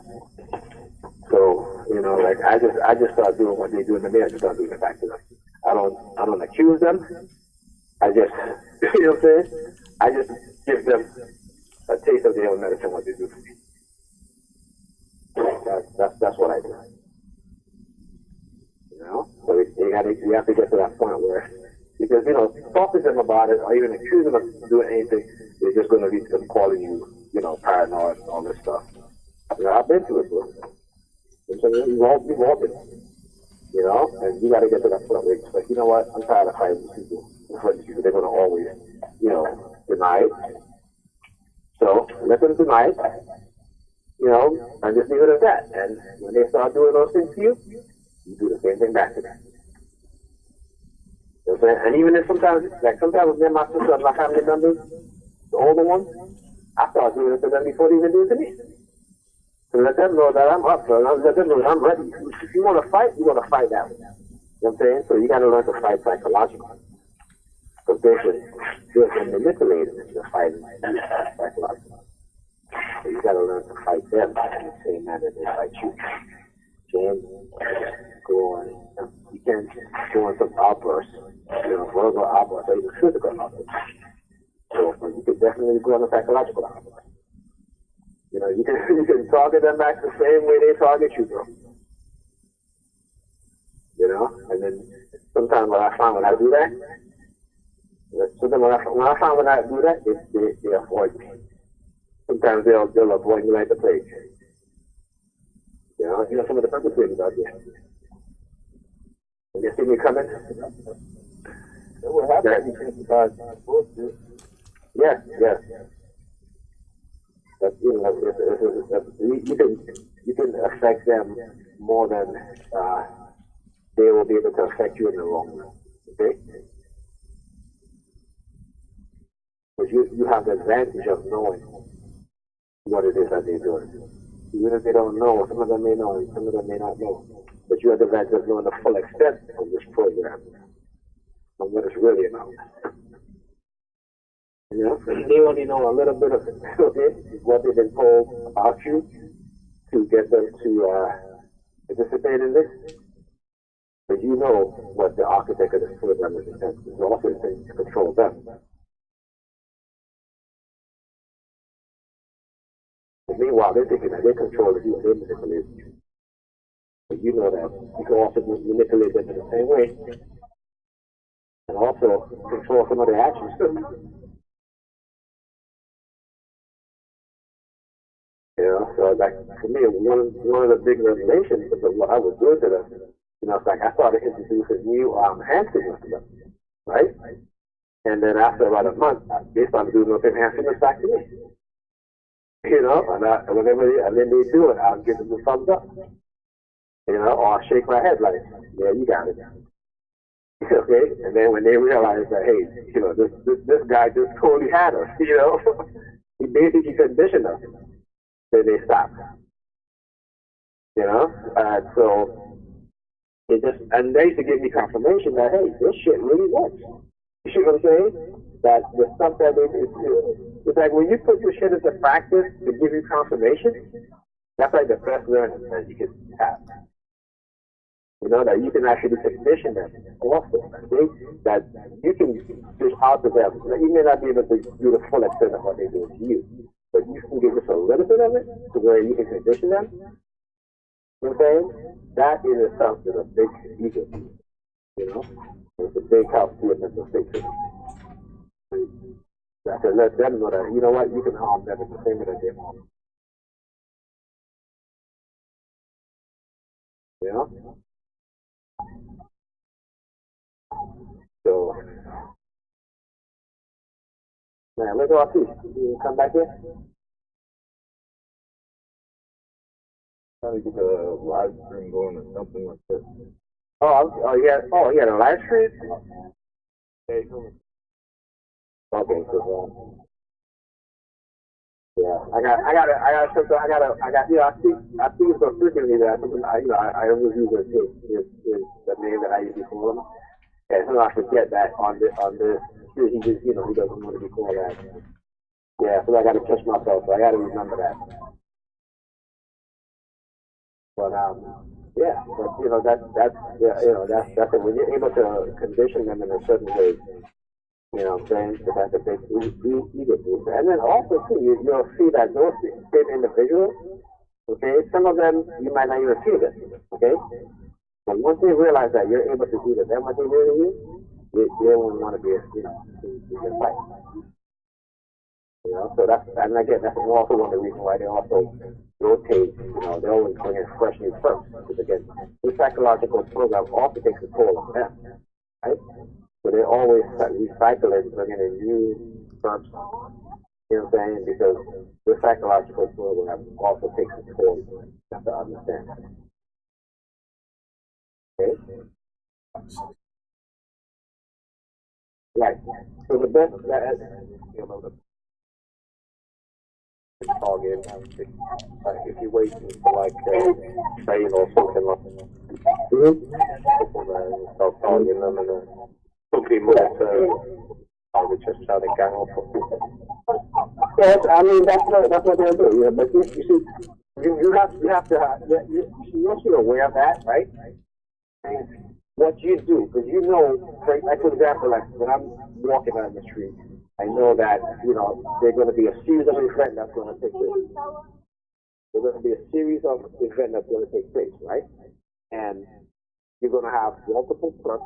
So, you know, like I just start doing what they do in the mirror. I just start doing it back to them. I don't accuse them. I just, you know what I'm saying? I just give them a taste of their own medicine, what they do for me. That's what I do. You know? So you have to get to that point where, because, you know, talking to them about it or even accusing them of doing anything is just going to lead to them calling you, you know, paranoid and all this stuff. You know, I've been through it, bro. We've all been, you know, and you got to get to that point where it's like, you know what, I'm tired of fighting these people. They're going to always, you know, deny it. So let them deny it, you know, and just leave it at that. And when they start doing those things to you, you do the same thing back to them. You know what I'm saying? And even if sometimes with me and my sister and my family members, the older ones, I start doing it to them before they even do it to me. So let them know that I'm up for it. Let them know that I'm ready. If you want to fight, you're going to fight that way. You know what I'm saying? So you got to learn to fight psychologically. Because they've been manipulated into fighting psychologically. So you got to learn to fight them in the same manner they fight you. You can't go on some outbursts, you know, verbal outbursts or even physical outbursts. So you can definitely go on a psychological outburst. You know, you can target them back the same way they target you, bro. You know, and then sometimes when I find when I do that, they avoid me. Sometimes they'll avoid me like the plague. You know some of the perpetrators out there. When they see me coming, It would happen because bullshit. yeah. But you know, you can affect them more than they will be able to affect you in the wrong way. Okay? Because you have the advantage of knowing what it is that they're doing. Even if they don't know, some of them may know, and some of them may not know. But you have the advantage of knowing the full extent of this program and what it's really about. You know, they only know a little bit of it, okay? What they've been told about you to get them to participate in this. But you know what the architect of this program is intended to do. Also intended to control them. And meanwhile, they're thinking that they're controlling you and they're manipulating you. But you know that you can also manipulate them in the same way. And also control some of their actions too. You know, so like for me, one of the big revelations of what I was doing to them, it's like I started introducing new hand signals to them, right? And then after about a month, they started doing those hand signals back to me. And then they do it, I'll give them the thumbs up, or I'll shake my head like, yeah, you got it. Okay, and then when they realize that, hey, this guy just totally had us, he basically conditioned us, then they stop. So and they used to give me confirmation that, hey, this shit really works. You see what I'm saying? That the stuff that it's like when you put your shit into practice to give you confirmation, that's like the best learning that you can have. That you can actually condition them also. That you can dish out to them. You may not be able to do the full extent of what they do to you, but you can give just a little bit of it to where you can condition them. You know what I'm saying? That in itself is a big ego. It's a big help to a mental state. I can let them know that, you know what, you can harm them at the same way that they harm. So, man, let's go see. You come back here? Trying to get a live stream going or something like that. He had a live stream? Okay, so yeah, I see it so frequently that I always use the name that I usually call him, and sometimes I forget that on this he just he doesn't want to be called that. Yeah, so I got to catch myself. So I got to remember that. But that's it. When you're able to condition them in a certain way. So that's a big ego booster. And then also, too, you'll see that those same individuals, okay, some of them, you might not even see them, okay? But once they realize that you're able to do this, and what they really do, they won't want to be, in your fight. So and again, that's also one of the reasons why they also rotate, they always bring in fresh new firms. Because again, the psychological program also takes a toll on them, right? So they always recycling, bringing in new firms. You know what I'm saying? Because the psychological program also takes a toll. You have to understand. Okay? Right. So the best target, if you wait for train or something like that, start targeting them and hopefully move to just try to gang off. Yes, I mean that's what they'll do. Yeah, but you see, you have to have once you're aware of that, right? What you do, because like for example, like when I'm walking down the street, I know that there's going to be a series of events that's going to take place. There's going to be a series of events that's going to take place, right? And you're going to have multiple trucks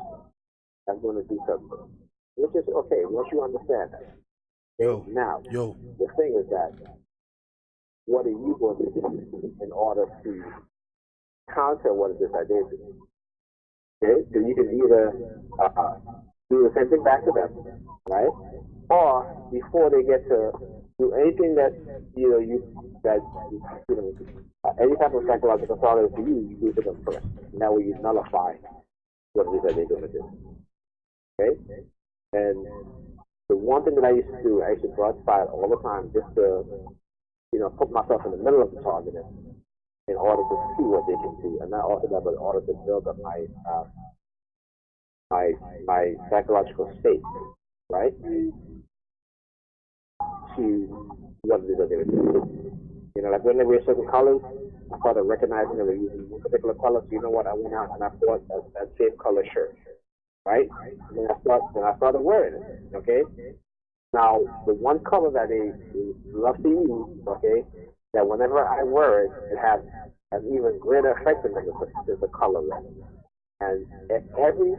that's going to do something, which is okay once you understand that. Now, the thing is that what are you going to do in order to counter what it is that they do? Okay, so you can either do the same thing back to them, right? Or before they get to do anything that any type of psychological thought to you do to them first. And that way you nullify what it is that they're going to do. Okay? And the one thing that I used to do, I used to go outside all the time just to, put myself in the middle of the target in order to see what they can do, and not also that, but in order to build up my psychological state, right? To what it is that they were doing. Like when they wear certain colors, I started recognizing they were using one particular color. So you know what? I went out and I bought that same color shirt, right? And then I started wearing it. Okay. Now the one color that they love to use, okay, that whenever I wear it, it has an even greater effect on me is the color red. And every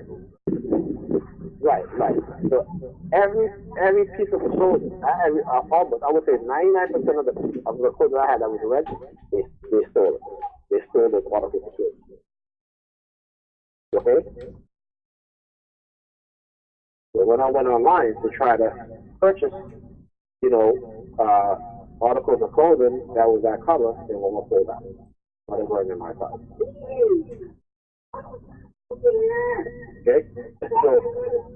Right, right. So every piece of clothing, almost, I would say 99% of the clothes I had that was red, they stole it. They stole those articles of clothing. Okay? So when I went online to try to purchase, you know, articles of clothing that was that color, they were all sold out. But they weren't in my size. Okay? So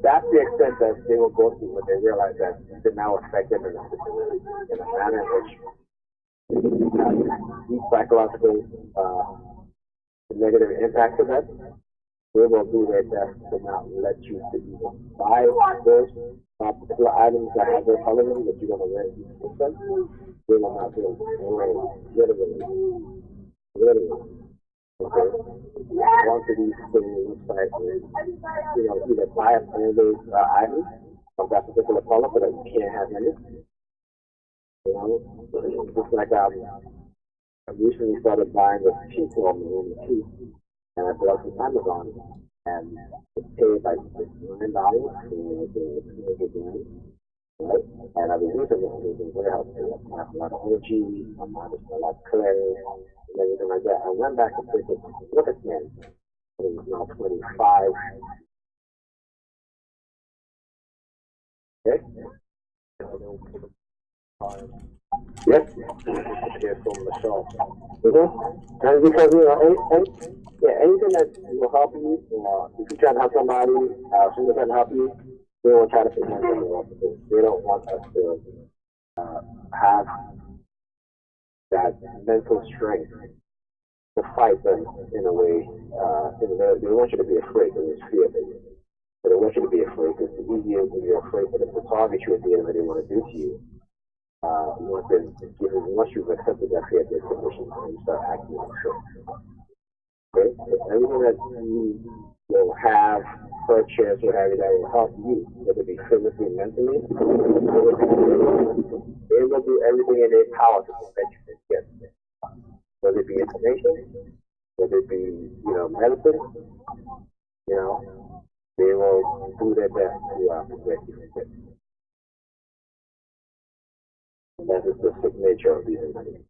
that's the extent that they will go through when they realize that they're now affected in a manner in which deep psychological negative impact of that. They will do their best to not let you to even buy those particular items that have their color in that you're going to wear in them. They will not do it. Literally. Okay? One of these things looks like, you know, either buy one of those items of that particular color so that you can't have any. You know, just like I recently started buying the tea from the tea, and I bought some Amazon, and it paid like $9 for the grams, right? And I've been using it in the warehouse. I have a lot of energy, I'm not a lot of clarity, and everything like that. I went back and picked it, look again, and it was now 25. Okay? Yep. Here from the shop. And because, you know, anything that will help you, if you try to help somebody, someone trying to help you, they will try to prevent them. They don't want us to have that mental strength to fight them in a way. They want you to be afraid because there's fear there. But they want you to be afraid because it's easier when you're afraid for them to target you at the end of what they want to do to you. Once you've accepted that fear, there's permission and you start acting on it. Okay? Everything that you will have, purchase, or have that will help you, whether it be physically, mentally, they will do everything in their power to prevent you from getting it. Whether it be information, whether it be, you know, medicine, you know, they will do their best to prevent you from getting it. And that is the sick nature of these entities.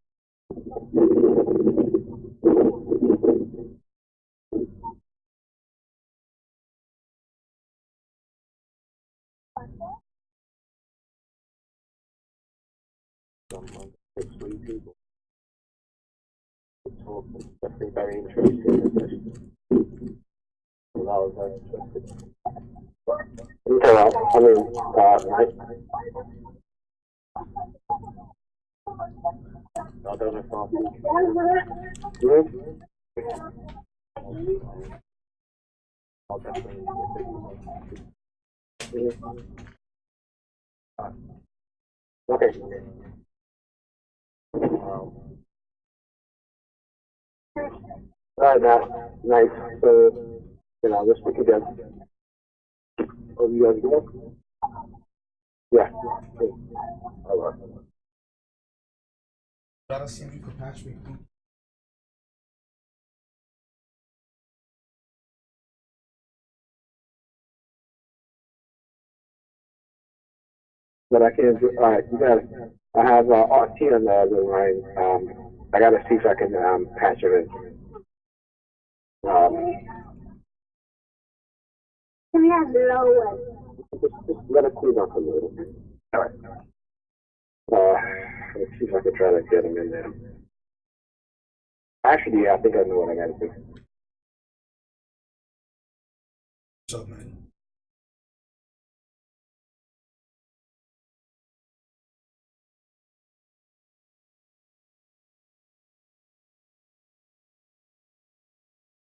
Some 6 people. It's definitely very interesting. I was very interested. Okay, I mean, right? I don't know I'll definitely okay. Alright, now, nice. So, you know, let's speak again. Oh, you guys go? Yeah. Alright. Gotta see if you can patch me through. But I can't do, alright, you got it. I have RT on the other line. I gotta see if I can patch it in. Can we have lower? Just let it cool down a little bit. Alright. Let's see if I can try to get him in there. Actually, yeah, I think I know what I gotta do. What's up, man?